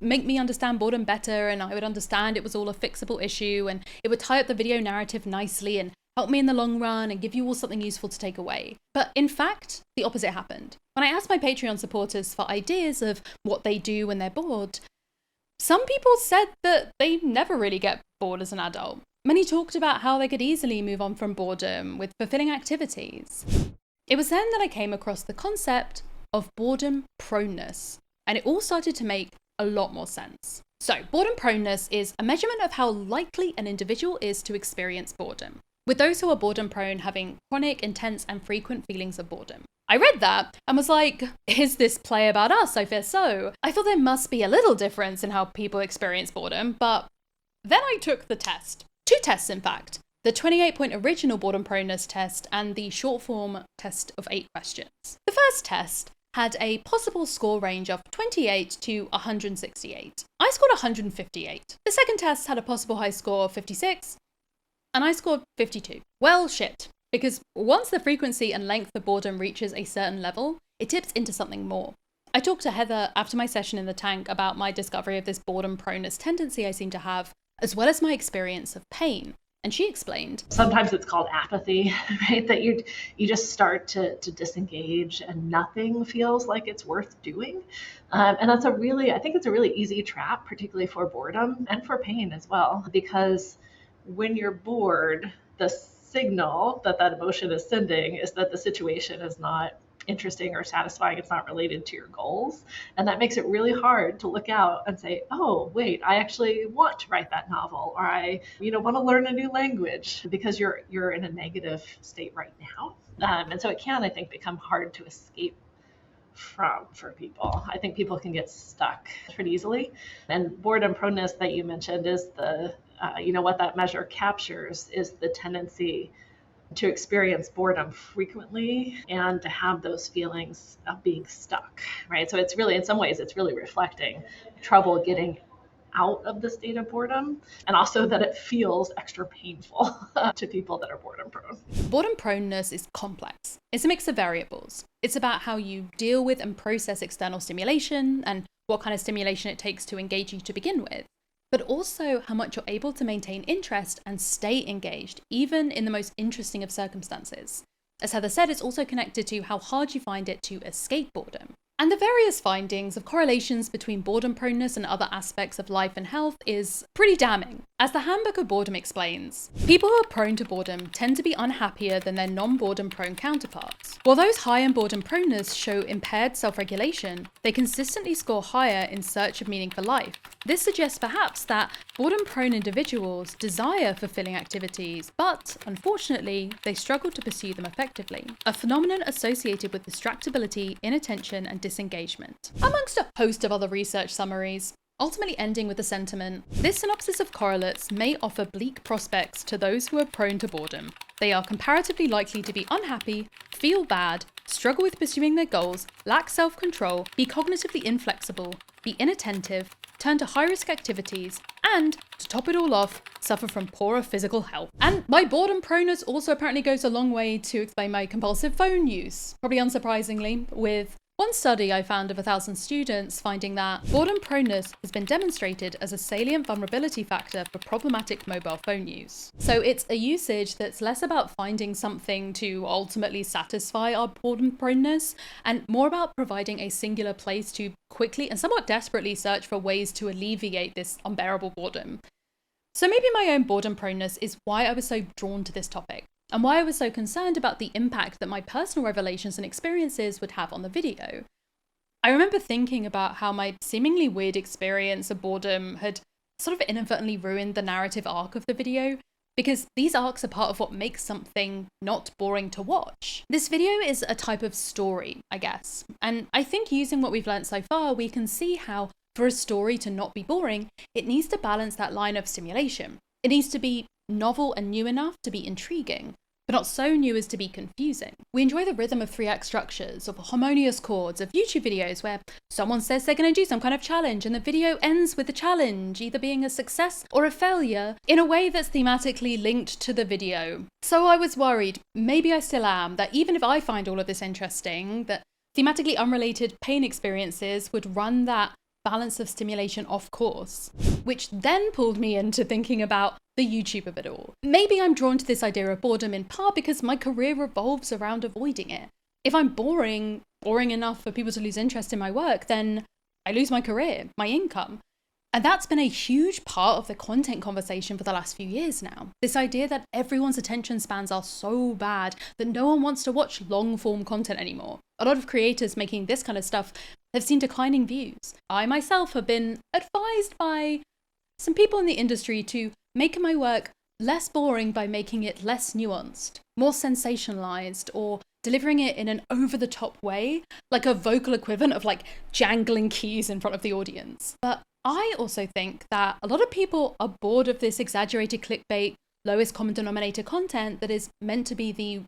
make me understand boredom better, and I would understand it was all a fixable issue, and it would tie up the video narrative nicely and help me in the long run and give you all something useful to take away. But in fact, the opposite happened. When I asked my Patreon supporters for ideas of what they do when they're bored, some people said that they never really get bored as an adult. Many talked about how they could easily move on from boredom with fulfilling activities. It was then that I came across the concept of boredom proneness, and it all started to make a lot more sense. So, boredom proneness is a measurement of how likely an individual is to experience boredom, with those who are boredom prone having chronic, intense, and frequent feelings of boredom. I read that and was like, is this play about us? I fear so. I thought there must be a little difference in how people experience boredom, but then I took the test. 2 tests, in fact. The 28-point original boredom proneness test and the short form test of 8 questions. The first test had a possible score range of 28 to 168. I scored 158. The second test had a possible high score of 56, and I scored 52. Well, shit. Because once the frequency and length of boredom reaches a certain level, it tips into something more. I talked to Heather after my session in the tank about my discovery of this boredom proneness tendency I seem to have, as well as my experience of pain. And she explained, sometimes it's called apathy, right? That you just start to disengage and nothing feels like it's worth doing. And that's I think it's a really easy trap, particularly for boredom and for pain as well, because when you're bored, the signal that emotion is sending is that the situation is not interesting or satisfying. It's not related to your goals. And that makes it really hard to look out and say, oh, wait, I actually want to write that novel, or I want to learn a new language, because you're in a negative state right now. And so it can, I think, become hard to escape from for people. I think people can get stuck pretty easily. And boredom proneness that you mentioned is what that measure captures is the tendency to experience boredom frequently and to have those feelings of being stuck, right? So it's really, in some ways, it's really reflecting trouble getting out of the state of boredom, and also that it feels extra painful to people that are boredom prone. Boredom proneness is complex. It's a mix of variables. It's about how you deal with and process external stimulation and what kind of stimulation it takes to engage you to begin with, but also how much you're able to maintain interest and stay engaged, even in the most interesting of circumstances. As Heather said, it's also connected to how hard you find it to escape boredom. And the various findings of correlations between boredom proneness and other aspects of life and health is pretty damning. As the Handbook of Boredom explains, people who are prone to boredom tend to be unhappier than their non-boredom prone counterparts. While those high in boredom proneness show impaired self-regulation, they consistently score higher in search of meaning for life. This suggests perhaps that boredom prone individuals desire fulfilling activities, but unfortunately, they struggle to pursue them effectively. A phenomenon associated with distractibility, inattention, and disengagement. Amongst a host of other research summaries, ultimately ending with the sentiment, this synopsis of correlates may offer bleak prospects to those who are prone to boredom. They are comparatively likely to be unhappy, feel bad, struggle with pursuing their goals, lack self-control, be cognitively inflexible, be inattentive, turn to high-risk activities, and, to top it all off, suffer from poorer physical health. And my boredom proneness also apparently goes a long way to explain my compulsive phone use, probably unsurprisingly, with one study I found of 1,000 students finding that boredom proneness has been demonstrated as a salient vulnerability factor for problematic mobile phone use. So it's a usage that's less about finding something to ultimately satisfy our boredom proneness, and more about providing a singular place to quickly and somewhat desperately search for ways to alleviate this unbearable boredom. So maybe my own boredom proneness is why I was so drawn to this topic, and why I was so concerned about the impact that my personal revelations and experiences would have on the video. I remember thinking about how my seemingly weird experience of boredom had sort of inadvertently ruined the narrative arc of the video, because these arcs are part of what makes something not boring to watch. This video is a type of story, I guess, and I think using what we've learned so far, we can see how for a story to not be boring, it needs to balance that line of stimulation. It needs to be novel and new enough to be intriguing, but not so new as to be confusing. We enjoy the rhythm of 3-act structures, of harmonious chords, of YouTube videos where someone says they're going to do some kind of challenge and the video ends with the challenge either being a success or a failure in a way that's thematically linked to the video. So I was worried, maybe I still am, that even if I find all of this interesting, that thematically unrelated pain experiences would run that balance of stimulation off course, which then pulled me into thinking about the YouTube of it all. Maybe I'm drawn to this idea of boredom in part because my career revolves around avoiding it. If I'm boring enough for people to lose interest in my work, then I lose my career, my income. And that's been a huge part of the content conversation for the last few years now. This idea that everyone's attention spans are so bad that no one wants to watch long-form content anymore. A lot of creators making this kind of stuff have seen declining views. I myself have been advised by some people in the industry to make my work less boring by making it less nuanced, more sensationalized, or delivering it in an over-the-top way, like a vocal equivalent of like jangling keys in front of the audience. But I also think that a lot of people are bored of this exaggerated clickbait, lowest common denominator content that is meant to be the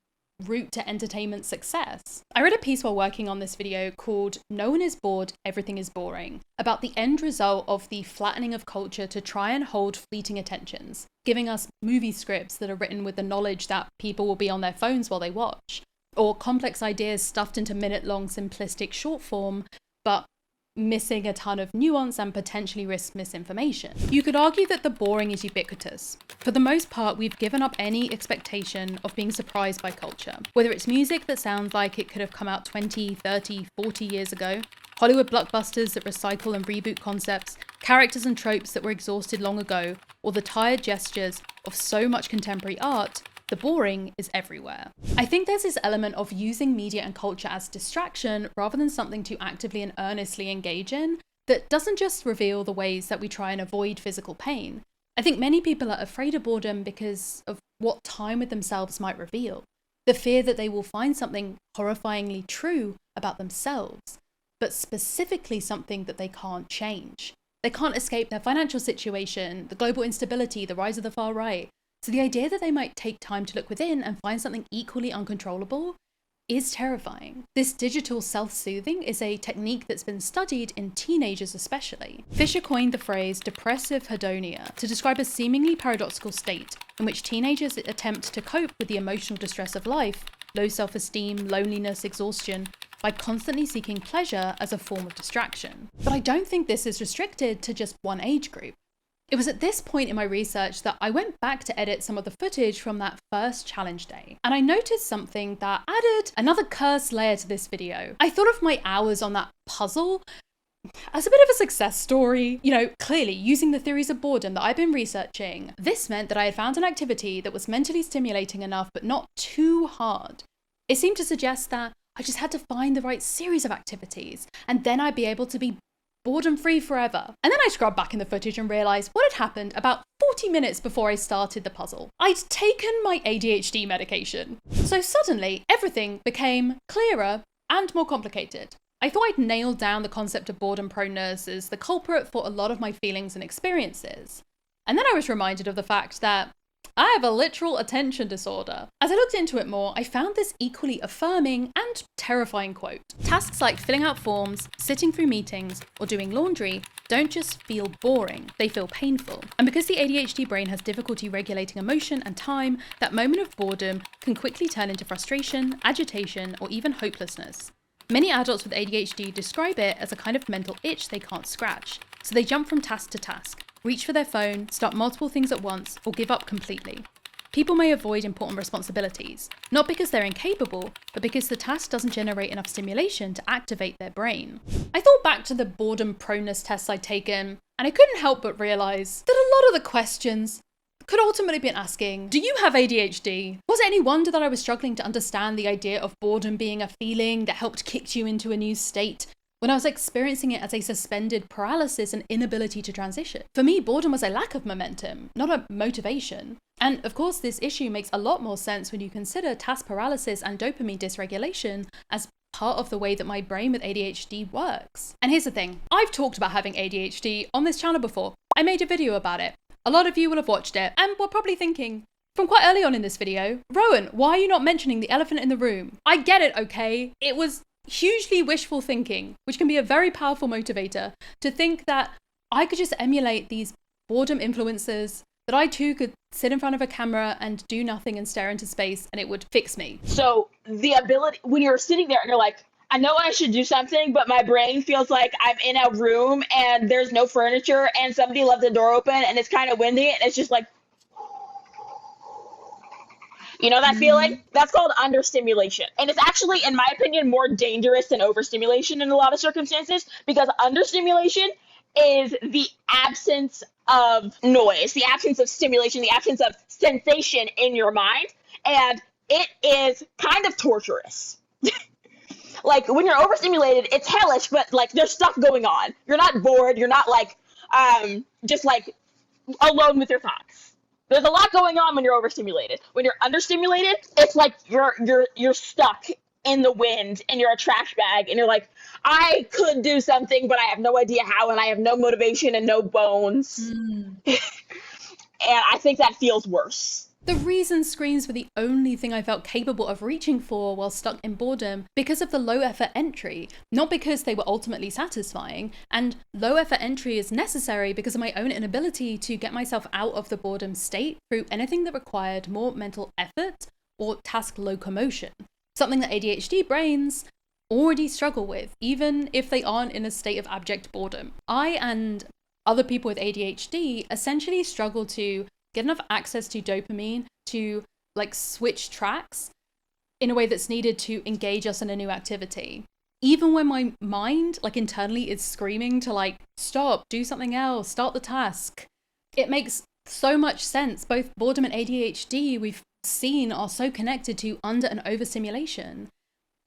route to entertainment success. I read a piece while working on this video called "No One is Bored, Everything is Boring," about the end result of the flattening of culture to try and hold fleeting attentions, giving us movie scripts that are written with the knowledge that people will be on their phones while they watch, or complex ideas stuffed into minute-long simplistic short form, but missing a ton of nuance and potentially risk misinformation. You could argue that the boring is ubiquitous. For the most part, we've given up any expectation of being surprised by culture. Whether it's music that sounds like it could have come out 20, 30, 40 years ago, Hollywood blockbusters that recycle and reboot concepts, characters and tropes that were exhausted long ago, or the tired gestures of so much contemporary art, the boring is everywhere. I think there's this element of using media and culture as distraction rather than something to actively and earnestly engage in that doesn't just reveal the ways that we try and avoid physical pain. I think many people are afraid of boredom because of what time with themselves might reveal. The fear that they will find something horrifyingly true about themselves, but specifically something that they can't change. They can't escape their financial situation, the global instability, the rise of the far right. So the idea that they might take time to look within and find something equally uncontrollable is terrifying. This digital self-soothing is a technique that's been studied in teenagers especially. Fisher coined the phrase depressive hedonia to describe a seemingly paradoxical state in which teenagers attempt to cope with the emotional distress of life, low self-esteem, loneliness, exhaustion, by constantly seeking pleasure as a form of distraction. But I don't think this is restricted to just one age group. It was at this point in my research that I went back to edit some of the footage from that first challenge day, and I noticed something that added another cursed layer to this video. I thought of my hours on that puzzle as a bit of a success story. You know, clearly using the theories of boredom that I've been researching, this meant that I had found an activity that was mentally stimulating enough but not too hard. It seemed to suggest that I just had to find the right series of activities, and then I'd be able to be boredom-free forever. And then I scrubbed back in the footage and realised what had happened about 40 minutes before I started the puzzle. I'd taken my ADHD medication. So suddenly, everything became clearer and more complicated. I thought I'd nailed down the concept of boredom proneness as the culprit for a lot of my feelings and experiences. And then I was reminded of the fact that I have a literal attention disorder. As I looked into it more, I found this equally affirming and terrifying quote. Tasks like filling out forms, sitting through meetings, or doing laundry don't just feel boring, they feel painful. And because the ADHD brain has difficulty regulating emotion and time, that moment of boredom can quickly turn into frustration, agitation, or even hopelessness. Many adults with ADHD describe it as a kind of mental itch they can't scratch, so they jump from task to task, reach for their phone, start multiple things at once, or give up completely. People may avoid important responsibilities, not because they're incapable, but because the task doesn't generate enough stimulation to activate their brain. I thought back to the boredom proneness tests I'd taken, and I couldn't help but realise that a lot of the questions could ultimately be asking, do you have ADHD? Was it any wonder that I was struggling to understand the idea of boredom being a feeling that helped kick you into a new state, when I was experiencing it as a suspended paralysis and inability to transition? For me, boredom was a lack of momentum, not a motivation. And of course, this issue makes a lot more sense when you consider task paralysis and dopamine dysregulation as part of the way that my brain with ADHD works. And here's the thing, I've talked about having ADHD on this channel before. I made a video about it. A lot of you will have watched it and were probably thinking, from quite early on in this video, Rowan, why are you not mentioning the elephant in the room? I get it, okay? It was hugely wishful thinking, which can be a very powerful motivator, to think that I could just emulate these boredom influencers, that I too could sit in front of a camera and do nothing and stare into space and it would fix me. So the ability, when you're sitting there and you're like, I know I should do something, but my brain feels like I'm in a room and there's no furniture and somebody left the door open and it's kind of windy and it's just like, you know that feeling? That's called understimulation. And it's actually, in my opinion, more dangerous than overstimulation in a lot of circumstances, because understimulation is the absence of noise, the absence of stimulation, the absence of sensation in your mind. And it is kind of torturous. Like when you're overstimulated, it's hellish, but like there's stuff going on. You're not bored. You're not like, just like alone with your thoughts. There's a lot going on when you're overstimulated. When you're understimulated, it's like you're stuck in the wind and you're a trash bag and you're like, I could do something, but I have no idea how, and I have no motivation and no bones. And I think that feels worse. The reason screens were the only thing I felt capable of reaching for while stuck in boredom because of the low effort entry, not because they were ultimately satisfying. And low effort entry is necessary because of my own inability to get myself out of the boredom state through anything that required more mental effort or task locomotion, something that ADHD brains already struggle with, even if they aren't in a state of abject boredom. I and other people with ADHD essentially struggle to get enough access to dopamine to like switch tracks in a way that's needed to engage us in a new activity. Even when my mind like internally is screaming to like, stop, do something else, start the task. It makes so much sense. Both boredom and ADHD we've seen are so connected to under and overstimulation.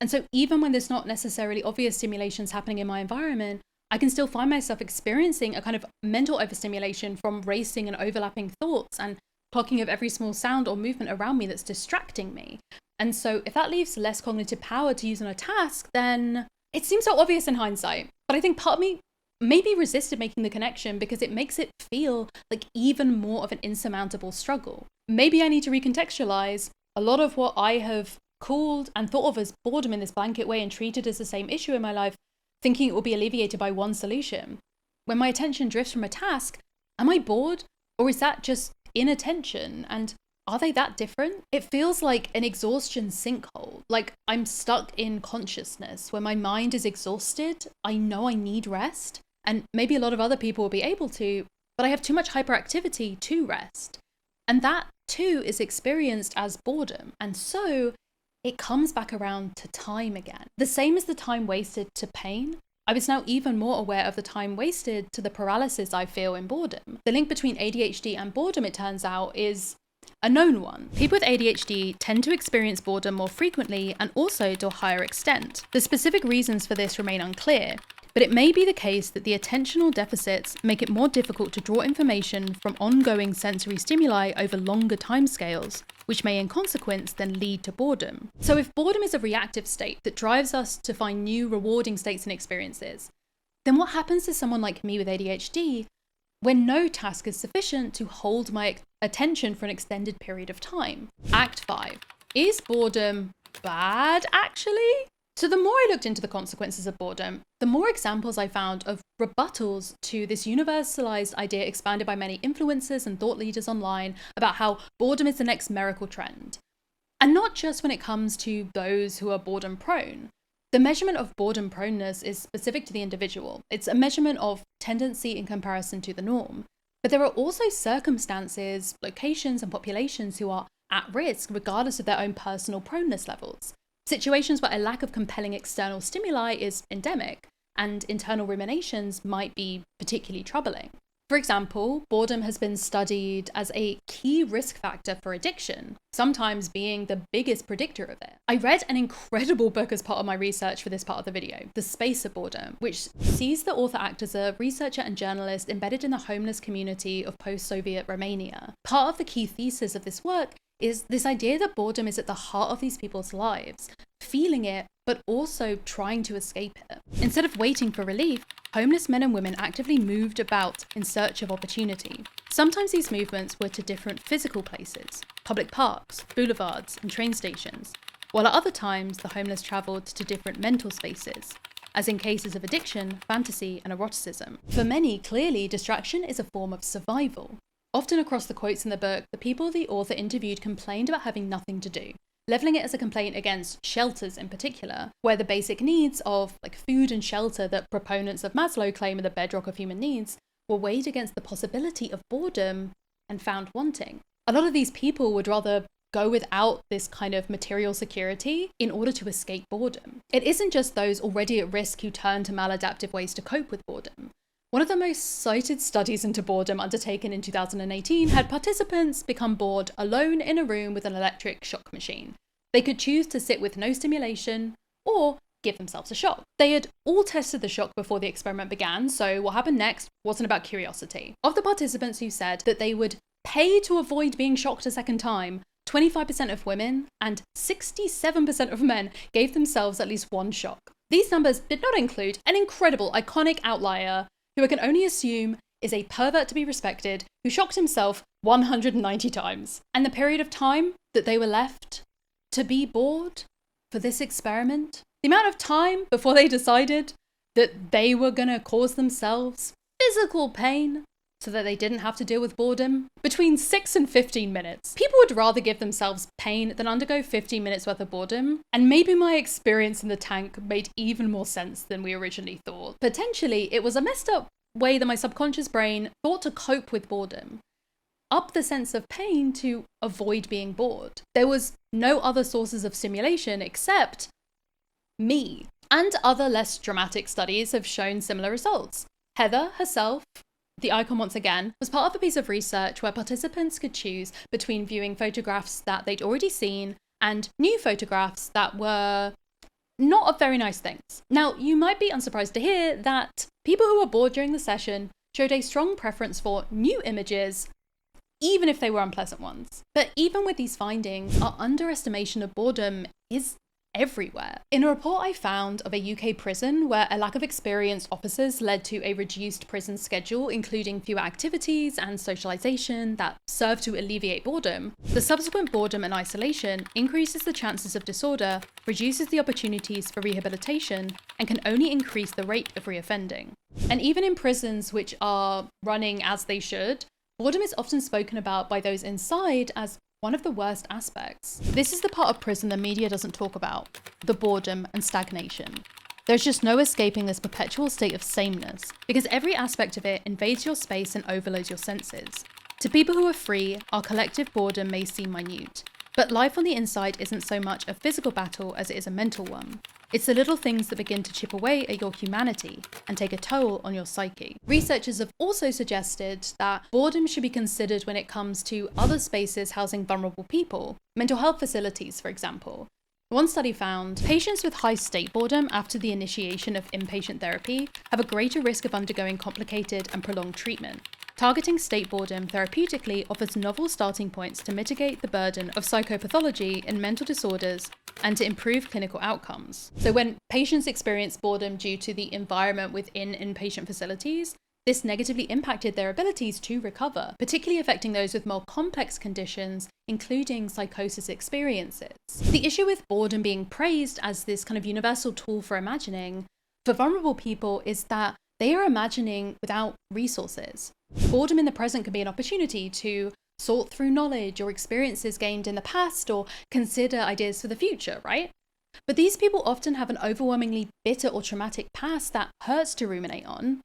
And so even when there's not necessarily obvious stimulations happening in my environment, I can still find myself experiencing a kind of mental overstimulation from racing and overlapping thoughts and clocking of every small sound or movement around me that's distracting me. And so if that leaves less cognitive power to use on a task, then it seems so obvious in hindsight. But I think part of me maybe resisted making the connection because it makes it feel like even more of an insurmountable struggle. Maybe I need to recontextualize a lot of what I have called and thought of as boredom in this blanket way and treated as the same issue in my life, thinking it will be alleviated by one solution. When my attention drifts from a task, am I bored? Or is that just inattention? And are they that different? It feels like an exhaustion sinkhole, like I'm stuck in consciousness where my mind is exhausted. I know I need rest, and maybe a lot of other people will be able to, but I have too much hyperactivity to rest. And that too is experienced as boredom. And so it comes back around to time again. The same as the time wasted to pain, I was now even more aware of the time wasted to the paralysis I feel in boredom. The link between ADHD and boredom, it turns out, is a known one. People with ADHD tend to experience boredom more frequently and also to a higher extent. The specific reasons for this remain unclear, but it may be the case that the attentional deficits make it more difficult to draw information from ongoing sensory stimuli over longer timescales, which may in consequence then lead to boredom. So if boredom is a reactive state that drives us to find new rewarding states and experiences, then what happens to someone like me with ADHD when no task is sufficient to hold my attention for an extended period of time? Act 5. Is boredom bad, actually? So the more I looked into the consequences of boredom, the more examples I found of rebuttals to this universalized idea expanded by many influencers and thought leaders online about how boredom is the next miracle trend. And not just when it comes to those who are boredom prone. The measurement of boredom proneness is specific to the individual. It's a measurement of tendency in comparison to the norm. But there are also circumstances, locations, and populations who are at risk regardless of their own personal proneness levels. Situations where a lack of compelling external stimuli is endemic, and internal ruminations might be particularly troubling. For example, boredom has been studied as a key risk factor for addiction, sometimes being the biggest predictor of it. I read an incredible book as part of my research for this part of the video, The Space of Boredom, which sees the author act as a researcher and journalist embedded in the homeless community of post-Soviet Romania. Part of the key thesis of this work is this idea that boredom is at the heart of these people's lives, feeling it, but also trying to escape it. Instead of waiting for relief, homeless men and women actively moved about in search of opportunity. Sometimes these movements were to different physical places, public parks, boulevards, and train stations, while at other times the homeless travelled to different mental spaces, as in cases of addiction, fantasy, and eroticism. For many, clearly, distraction is a form of survival. Often across the quotes in the book, the people the author interviewed complained about having nothing to do, levelling it as a complaint against shelters in particular, where the basic needs of food and shelter that proponents of Maslow claim are the bedrock of human needs were weighed against the possibility of boredom and found wanting. A lot of these people would rather go without this kind of material security in order to escape boredom. It isn't just those already at risk who turn to maladaptive ways to cope with boredom. One of the most cited studies into boredom undertaken in 2018 had participants become bored alone in a room with an electric shock machine. They could choose to sit with no stimulation or give themselves a shock. They had all tested the shock before the experiment began, so what happened next wasn't about curiosity. Of the participants who said that they would pay to avoid being shocked a second time, 25% of women and 67% of men gave themselves at least one shock. These numbers did not include an incredible, iconic outlier who I can only assume is a pervert to be respected, who shocked himself 190 times. And the period of time that they were left to be bored for this experiment, the amount of time before they decided that they were going to cause themselves physical pain so that they didn't have to deal with boredom, between 6 and 15 minutes. People would rather give themselves pain than undergo 15 minutes worth of boredom, and maybe my experience in the tank made even more sense than we originally thought. Potentially, it was a messed up way that my subconscious brain thought to cope with boredom, up the sense of pain to avoid being bored. There was no other sources of stimulation except me. And other less dramatic studies have shown similar results. Heather herself, the icon once again, was part of a piece of research where participants could choose between viewing photographs that they'd already seen and new photographs that were not of very nice things. Now, you might be unsurprised to hear that people who were bored during the session showed a strong preference for new images, even if they were unpleasant ones. But even with these findings, our underestimation of boredom is everywhere. In a report I found of a UK prison where a lack of experienced officers led to a reduced prison schedule, including fewer activities and socialization that serve to alleviate boredom, the subsequent boredom and isolation increases the chances of disorder, reduces the opportunities for rehabilitation, and can only increase the rate of reoffending. And even in prisons which are running as they should, boredom is often spoken about by those inside as one of the worst aspects. This is the part of prison the media doesn't talk about, the boredom and stagnation. There's just no escaping this perpetual state of sameness, because every aspect of it invades your space and overloads your senses. To people who are free, our collective boredom may seem minute, but life on the inside isn't so much a physical battle as it is a mental one. It's the little things that begin to chip away at your humanity and take a toll on your psyche. Researchers have also suggested that boredom should be considered when it comes to other spaces housing vulnerable people, mental health facilities, for example. One study found patients with high state boredom after the initiation of inpatient therapy have a greater risk of undergoing complicated and prolonged treatment. Targeting state boredom therapeutically offers novel starting points to mitigate the burden of psychopathology and mental disorders and to improve clinical outcomes. So when patients experience boredom due to the environment within inpatient facilities, this negatively impacted their abilities to recover, particularly affecting those with more complex conditions, including psychosis experiences. The issue with boredom being praised as this kind of universal tool for imagining for vulnerable people is that they are imagining without resources. Boredom in the present can be an opportunity to sort through knowledge or experiences gained in the past or consider ideas for the future, right? But these people often have an overwhelmingly bitter or traumatic past that hurts to ruminate on,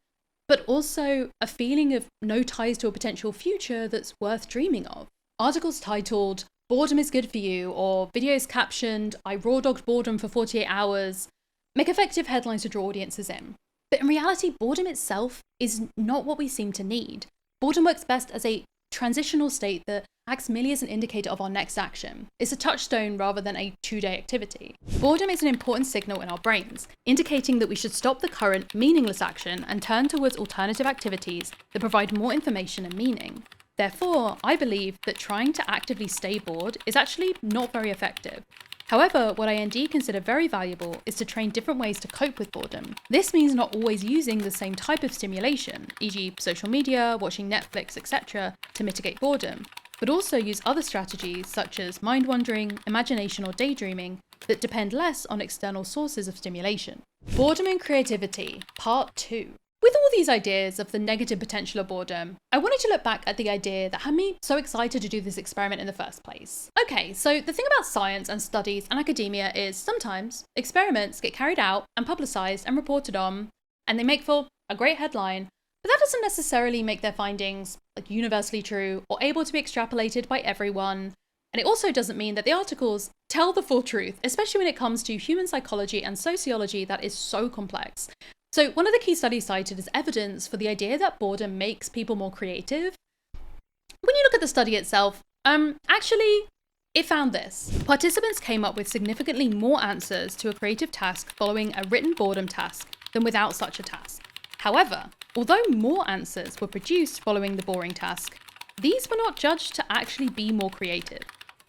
but also a feeling of no ties to a potential future that's worth dreaming of. Articles titled, "Boredom is good for you," or videos captioned, "I raw dogged boredom for 48 hours, make effective headlines to draw audiences in. But in reality, boredom itself is not what we seem to need. Boredom works best as a transitional state that acts merely as an indicator of our next action. It's a touchstone rather than a two-day activity. Boredom is an important signal in our brains, indicating that we should stop the current meaningless action and turn towards alternative activities that provide more information and meaning. Therefore, I believe that trying to actively stay bored is actually not very effective. However, what I indeed consider very valuable is to train different ways to cope with boredom. This means not always using the same type of stimulation, e.g. social media, watching Netflix, etc., to mitigate boredom, but also use other strategies such as mind wandering, imagination, or daydreaming that depend less on external sources of stimulation. Boredom and creativity, part 2. With all these ideas of the negative potential of boredom, I wanted to look back at the idea that had me so excited to do this experiment in the first place. Okay, so the thing about science and studies and academia is sometimes experiments get carried out and publicized and reported on, and they make for a great headline, but that doesn't necessarily make their findings universally true or able to be extrapolated by everyone. And it also doesn't mean that the articles tell the full truth, especially when it comes to human psychology and sociology that is so complex. So one of the key studies cited as evidence for the idea that boredom makes people more creative. When you look at the study itself, actually, it found this. Participants came up with significantly more answers to a creative task following a written boredom task than without such a task. However, although more answers were produced following the boring task, these were not judged to actually be more creative.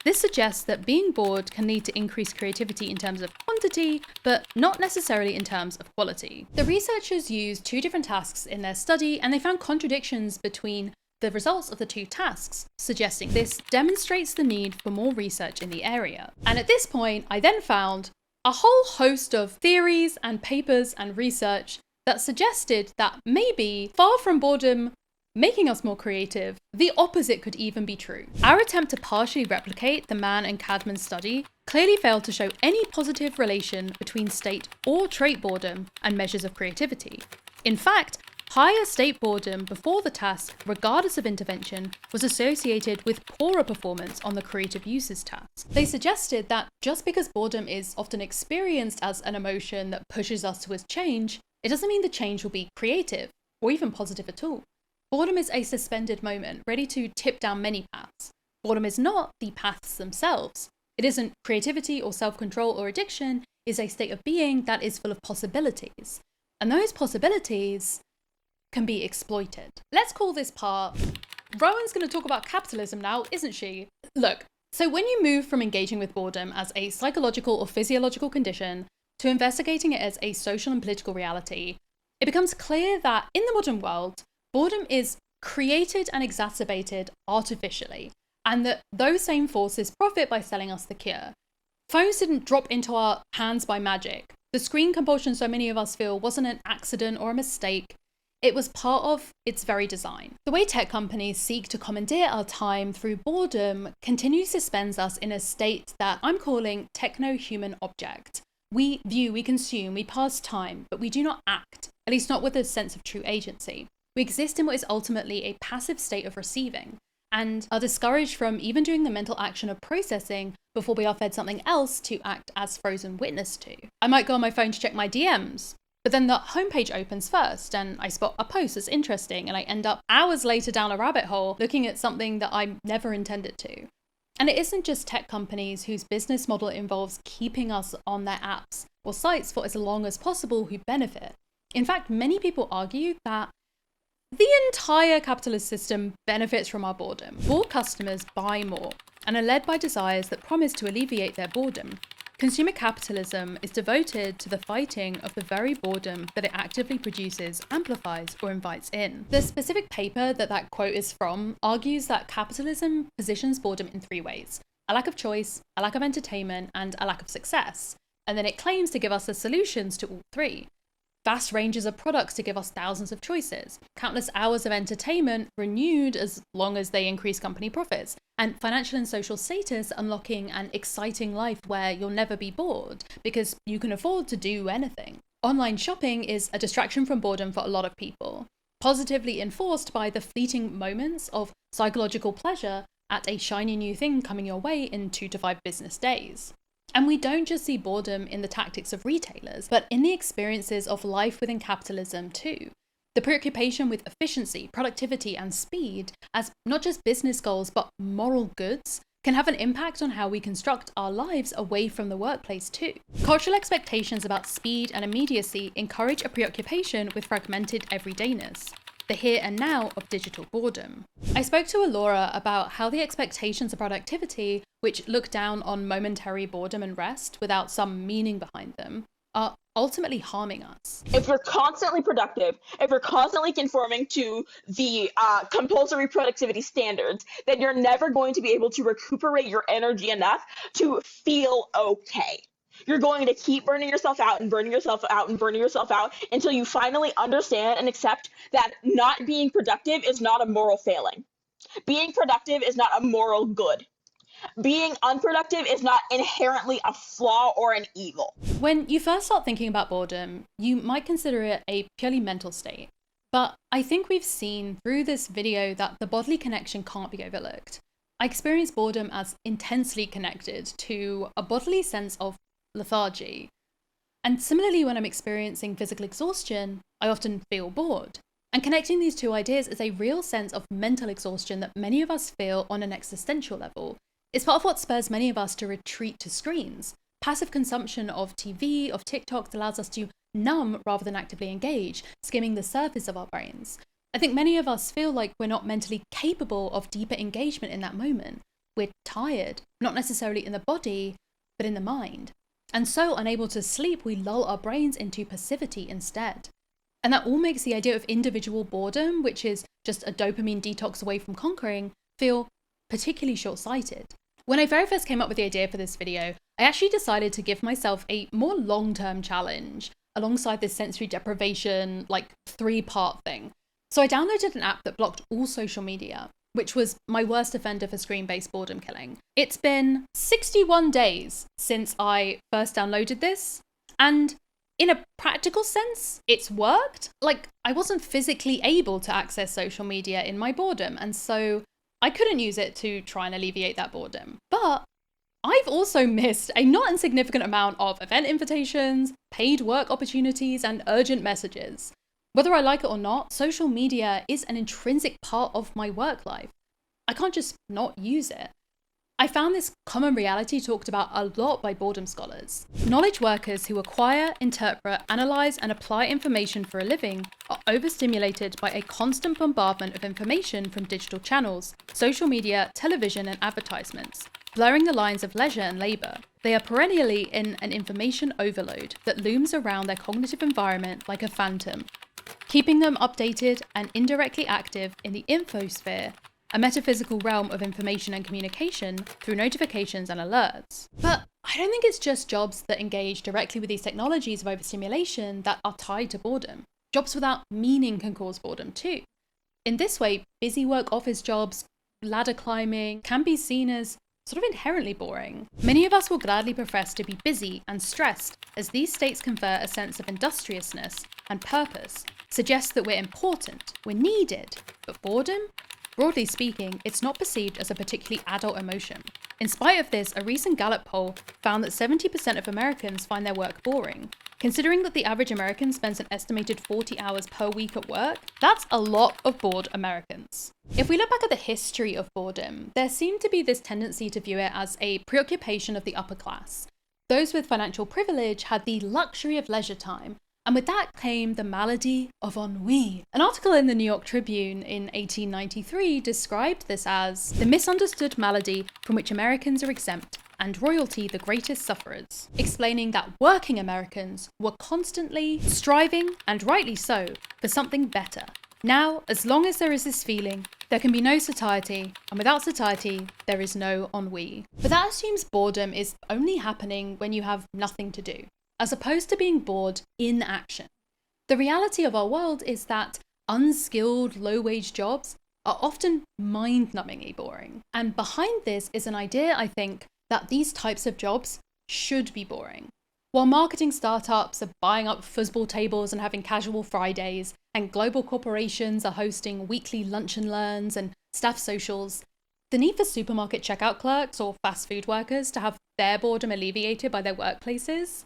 This suggests that being bored can lead to increased creativity in terms of quantity, but not necessarily in terms of quality. The researchers used 2 different tasks in their study, and they found contradictions between the results of the 2 tasks, suggesting this demonstrates the need for more research in the area. And at this point, I then found a whole host of theories and papers and research that suggested that maybe, far from boredom making us more creative, the opposite could even be true. Our attempt to partially replicate the Mann and Cadman study clearly failed to show any positive relation between state or trait boredom and measures of creativity. In fact, higher state boredom before the task, regardless of intervention, was associated with poorer performance on the creative uses task. They suggested that just because boredom is often experienced as an emotion that pushes us towards change, it doesn't mean the change will be creative or even positive at all. Boredom is a suspended moment, ready to tip down many paths. Boredom is not the paths themselves. It isn't creativity or self-control or addiction. It is a state of being that is full of possibilities. And those possibilities can be exploited. Let's call this part... Rowan's going to talk about capitalism now, isn't she? Look, so when you move from engaging with boredom as a psychological or physiological condition to investigating it as a social and political reality, it becomes clear that in the modern world, boredom is created and exacerbated artificially, and that those same forces profit by selling us the cure. Phones didn't drop into our hands by magic. The screen compulsion so many of us feel wasn't an accident or a mistake. It was part of its very design. The way tech companies seek to commandeer our time through boredom continually suspends us in a state that I'm calling techno-human object. We view, we consume, we pass time, but we do not act, at least not with a sense of true agency. We exist in what is ultimately a passive state of receiving, and are discouraged from even doing the mental action of processing before we are fed something else to act as frozen witness to. I might go on my phone to check my DMs, but then the homepage opens first, and I spot a post that's interesting, and I end up hours later down a rabbit hole looking at something that I never intended to. And it isn't just tech companies whose business model involves keeping us on their apps or sites for as long as possible who benefit. In fact, many people argue that the entire capitalist system benefits from our boredom. Bored customers buy more and are led by desires that promise to alleviate their boredom. Consumer capitalism is devoted to the fighting of the very boredom that it actively produces, amplifies, or invites in. The specific paper that quote is from argues that capitalism positions boredom in 3 ways: a lack of choice, a lack of entertainment, and a lack of success. And then it claims to give us the solutions to all 3. Vast ranges of products to give us thousands of choices, countless hours of entertainment renewed as long as they increase company profits, and financial and social status unlocking an exciting life where you'll never be bored because you can afford to do anything. Online shopping is a distraction from boredom for a lot of people, positively enforced by the fleeting moments of psychological pleasure at a shiny new thing coming your way in 2 to 5 business days. And we don't just see boredom in the tactics of retailers, but in the experiences of life within capitalism too. The preoccupation with efficiency, productivity, and speed as not just business goals, but moral goods can have an impact on how we construct our lives away from the workplace too. Cultural expectations about speed and immediacy encourage a preoccupation with fragmented everydayness, the here and now of digital boredom. I spoke to Alora about how the expectations of productivity, which look down on momentary boredom and rest without some meaning behind them, are ultimately harming us. If you're constantly productive, if you're constantly conforming to the compulsory productivity standards, then you're never going to be able to recuperate your energy enough to feel okay. You're going to keep burning yourself out and burning yourself out and burning yourself out until you finally understand and accept that not being productive is not a moral failing. Being productive is not a moral good. Being unproductive is not inherently a flaw or an evil. When you first start thinking about boredom, you might consider it a purely mental state. But I think we've seen through this video that the bodily connection can't be overlooked. I experience boredom as intensely connected to a bodily sense of lethargy. And similarly, when I'm experiencing physical exhaustion, I often feel bored. And connecting these two ideas is a real sense of mental exhaustion that many of us feel on an existential level. It's part of what spurs many of us to retreat to screens. Passive consumption of TV, of TikTok, allows us to numb rather than actively engage, skimming the surface of our brains. I think many of us feel like we're not mentally capable of deeper engagement in that moment. We're tired, not necessarily in the body, but in the mind. And so unable to sleep, we lull our brains into passivity instead. And that all makes the idea of individual boredom, which is just a dopamine detox away from conquering, feel particularly short-sighted. When I very first came up with the idea for this video, I actually decided to give myself a more long-term challenge alongside this sensory deprivation, like 3-part thing. So I downloaded an app that blocked all social media, which was my worst offender for screen-based boredom killing. It's been 61 days since I first downloaded this, and in a practical sense, it's worked. Like, I wasn't physically able to access social media in my boredom, and so I couldn't use it to try and alleviate that boredom. But I've also missed a not insignificant amount of event invitations, paid work opportunities, and urgent messages. Whether I like it or not, social media is an intrinsic part of my work life. I can't just not use it. I found this common reality talked about a lot by boredom scholars. Knowledge workers who acquire, interpret, analyze, and apply information for a living are overstimulated by a constant bombardment of information from digital channels, social media, television, and advertisements, blurring the lines of leisure and labor. They are perennially in an information overload that looms around their cognitive environment like a phantom, keeping them updated and indirectly active in the infosphere, a metaphysical realm of information and communication through notifications and alerts. But I don't think it's just jobs that engage directly with these technologies of overstimulation that are tied to boredom. Jobs without meaning can cause boredom too. In this way, busy work office jobs, ladder climbing, can be seen as sort of inherently boring. Many of us will gladly profess to be busy and stressed, as these states confer a sense of industriousness and purpose, suggest that we're important, we're needed. But boredom? Broadly speaking, it's not perceived as a particularly adult emotion. In spite of this, a recent Gallup poll found that 70% of Americans find their work boring. Considering that the average American spends an estimated 40 hours per week at work, that's a lot of bored Americans. If we look back at the history of boredom, there seemed to be this tendency to view it as a preoccupation of the upper class. Those with financial privilege had the luxury of leisure time, and with that came the malady of ennui. An article in the New York Tribune in 1893 described this as the misunderstood malady from which Americans are exempt, and royalty the greatest sufferers, explaining that working Americans were constantly striving, and rightly so, for something better. Now, as long as there is this feeling, there can be no satiety, and without satiety, there is no ennui. But that assumes boredom is only happening when you have nothing to do, as opposed to being bored in action. The reality of our world is that unskilled, low-wage jobs are often mind-numbingly boring. And behind this is an idea, I think, that these types of jobs should be boring. While marketing startups are buying up foosball tables and having casual Fridays, and global corporations are hosting weekly lunch and learns and staff socials, The need for supermarket checkout clerks or fast food workers to have their boredom alleviated by their workplaces,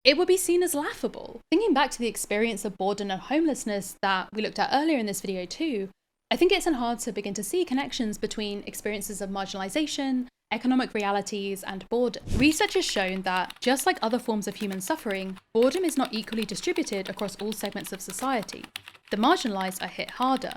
it would be seen as laughable. Thinking back to the experience of boredom and homelessness that we looked at earlier in this video too, I think it's hard to begin to see connections between experiences of marginalization, economic realities, and boredom. Research has shown that, just like other forms of human suffering, boredom is not equally distributed across all segments of society. The marginalized are hit harder.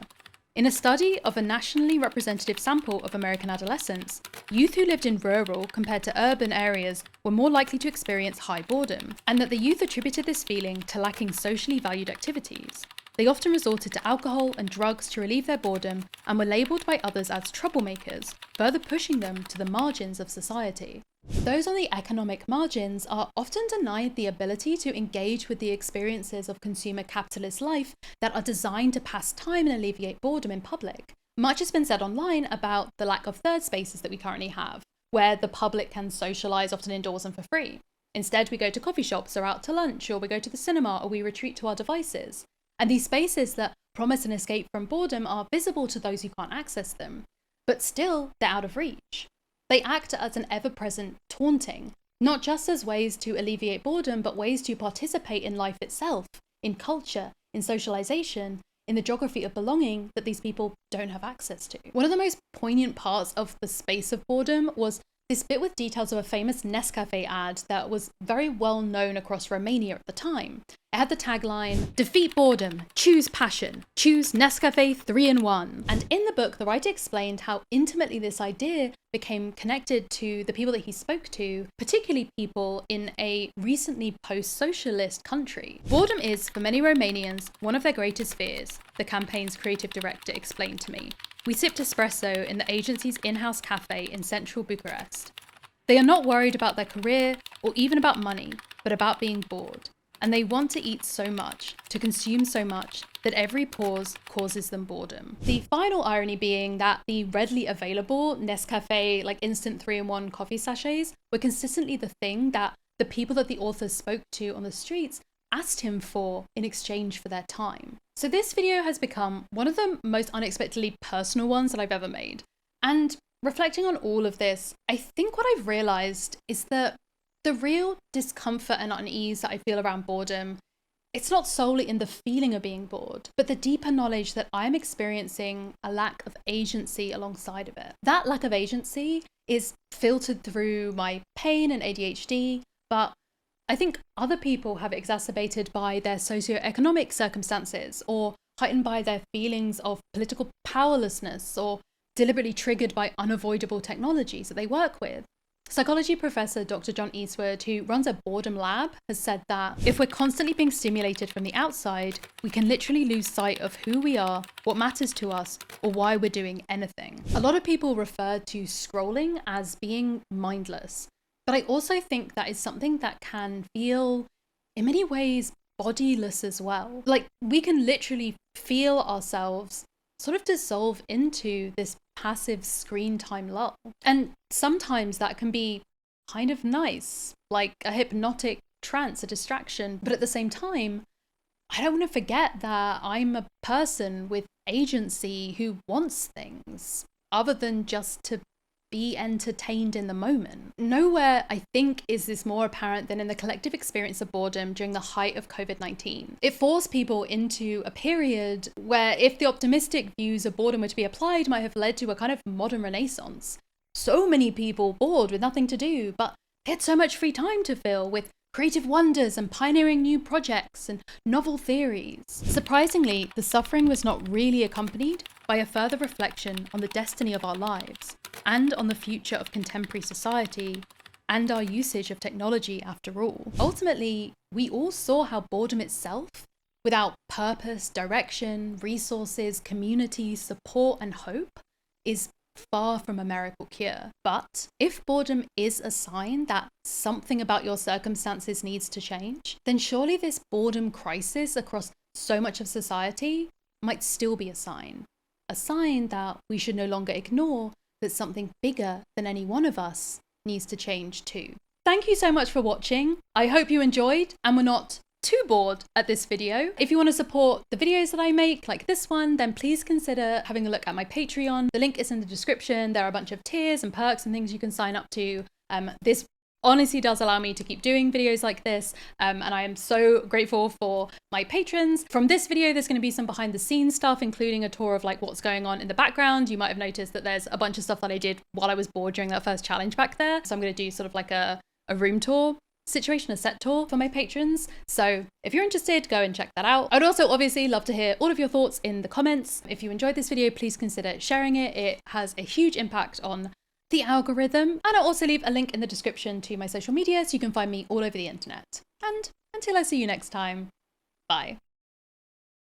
In a study of a nationally representative sample of American adolescents, youth who lived in rural compared to urban areas were more likely to experience high boredom, and that the youth attributed this feeling to lacking socially valued activities. They often resorted to alcohol and drugs to relieve their boredom and were labelled by others as troublemakers, further pushing them to the margins of society. Those on the economic margins are often denied the ability to engage with the experiences of consumer capitalist life that are designed to pass time and alleviate boredom in public. Much has been said online about the lack of third spaces that we currently have, where the public can socialise often indoors and for free. Instead, we go to coffee shops or out to lunch, or we go to the cinema, or we retreat to our devices. And these spaces that promise an escape from boredom are visible to those who can't access them, but still they're out of reach. They act as an ever-present taunting, not just as ways to alleviate boredom, but ways to participate in life itself, in culture, in socialization, in the geography of belonging that these people don't have access to. One of the most poignant parts of the space of boredom was this bit with details of a famous Nescafe ad that was very well known across Romania at the time. It had the tagline, "Defeat boredom, choose passion, choose Nescafe 3-in-1." And in the book, the writer explained how intimately this idea became connected to the people that he spoke to, particularly people in a recently post-socialist country. Boredom is, for many Romanians, one of their greatest fears, the campaign's creative director explained to me. We sipped espresso in the agency's in-house cafe in central Bucharest. They are not worried about their career or even about money, but about being bored. And they want to eat so much, to consume so much, that every pause causes them boredom. The final irony being that the readily available Nescafe, like instant 3-in-1 coffee sachets, were consistently the thing that the people that the author spoke to on the streets asked him for in exchange for their time. So this video has become one of the most unexpectedly personal ones that I've ever made. And reflecting on all of this, I think what I've realized is that the real discomfort and unease that I feel around boredom, it's not solely in the feeling of being bored, but the deeper knowledge that I'm experiencing a lack of agency alongside of it. That lack of agency is filtered through my pain and ADHD, but I think other people have it exacerbated by their socioeconomic circumstances, or heightened by their feelings of political powerlessness, or deliberately triggered by unavoidable technologies that they work with. Psychology professor Dr. John Eastwood, who runs a boredom lab, has said that if we're constantly being stimulated from the outside, we can literally lose sight of who we are, what matters to us, or why we're doing anything. A lot of people refer to scrolling as being mindless, but I also think that is something that can feel, in many ways, bodiless as well. Like, we can literally feel ourselves sort of dissolve into this passive screen time lull. And sometimes that can be kind of nice, like a hypnotic trance, a distraction. But at the same time, I don't want to forget that I'm a person with agency who wants things other than just to be entertained in the moment. Nowhere, I think, is this more apparent than in the collective experience of boredom during the height of COVID-19. It forced people into a period where, if the optimistic views of boredom were to be applied, might have led to a kind of modern renaissance. So many people bored with nothing to do, but they had so much free time to fill with creative wonders and pioneering new projects and novel theories. Surprisingly, the suffering was not really accompanied by a further reflection on the destiny of our lives, and on the future of contemporary society, and our usage of technology after all. Ultimately, we all saw how boredom itself, without purpose, direction, resources, community, support, and hope, is far from a miracle cure. But if boredom is a sign that something about your circumstances needs to change, then surely this boredom crisis across so much of society might still be a sign that we should no longer ignore, that something bigger than any one of us needs to change too. Thank you so much for watching. I hope you enjoyed and were not too bored at this video. If you want to support the videos that I make, like this one, then please consider having a look at my Patreon. The link is in the description. There are a bunch of tiers and perks and things you can sign up to. This honestly does allow me to keep doing videos like this, and I am so grateful for my patrons. From this video, there's going to be some behind the scenes stuff, including a tour of like what's going on in the background. You might have noticed that there's a bunch of stuff that I did while I was bored during that first challenge back there. So I'm going to do sort of like a room tour situation, a set tour for my patrons. So if you're interested, go and check that out. I'd also obviously love to hear all of your thoughts in the comments. If you enjoyed this video, please consider sharing it. It has a huge impact on the algorithm. And I'll also leave a link in the description to my social media so you can find me all over the internet. And until I see you next time, bye.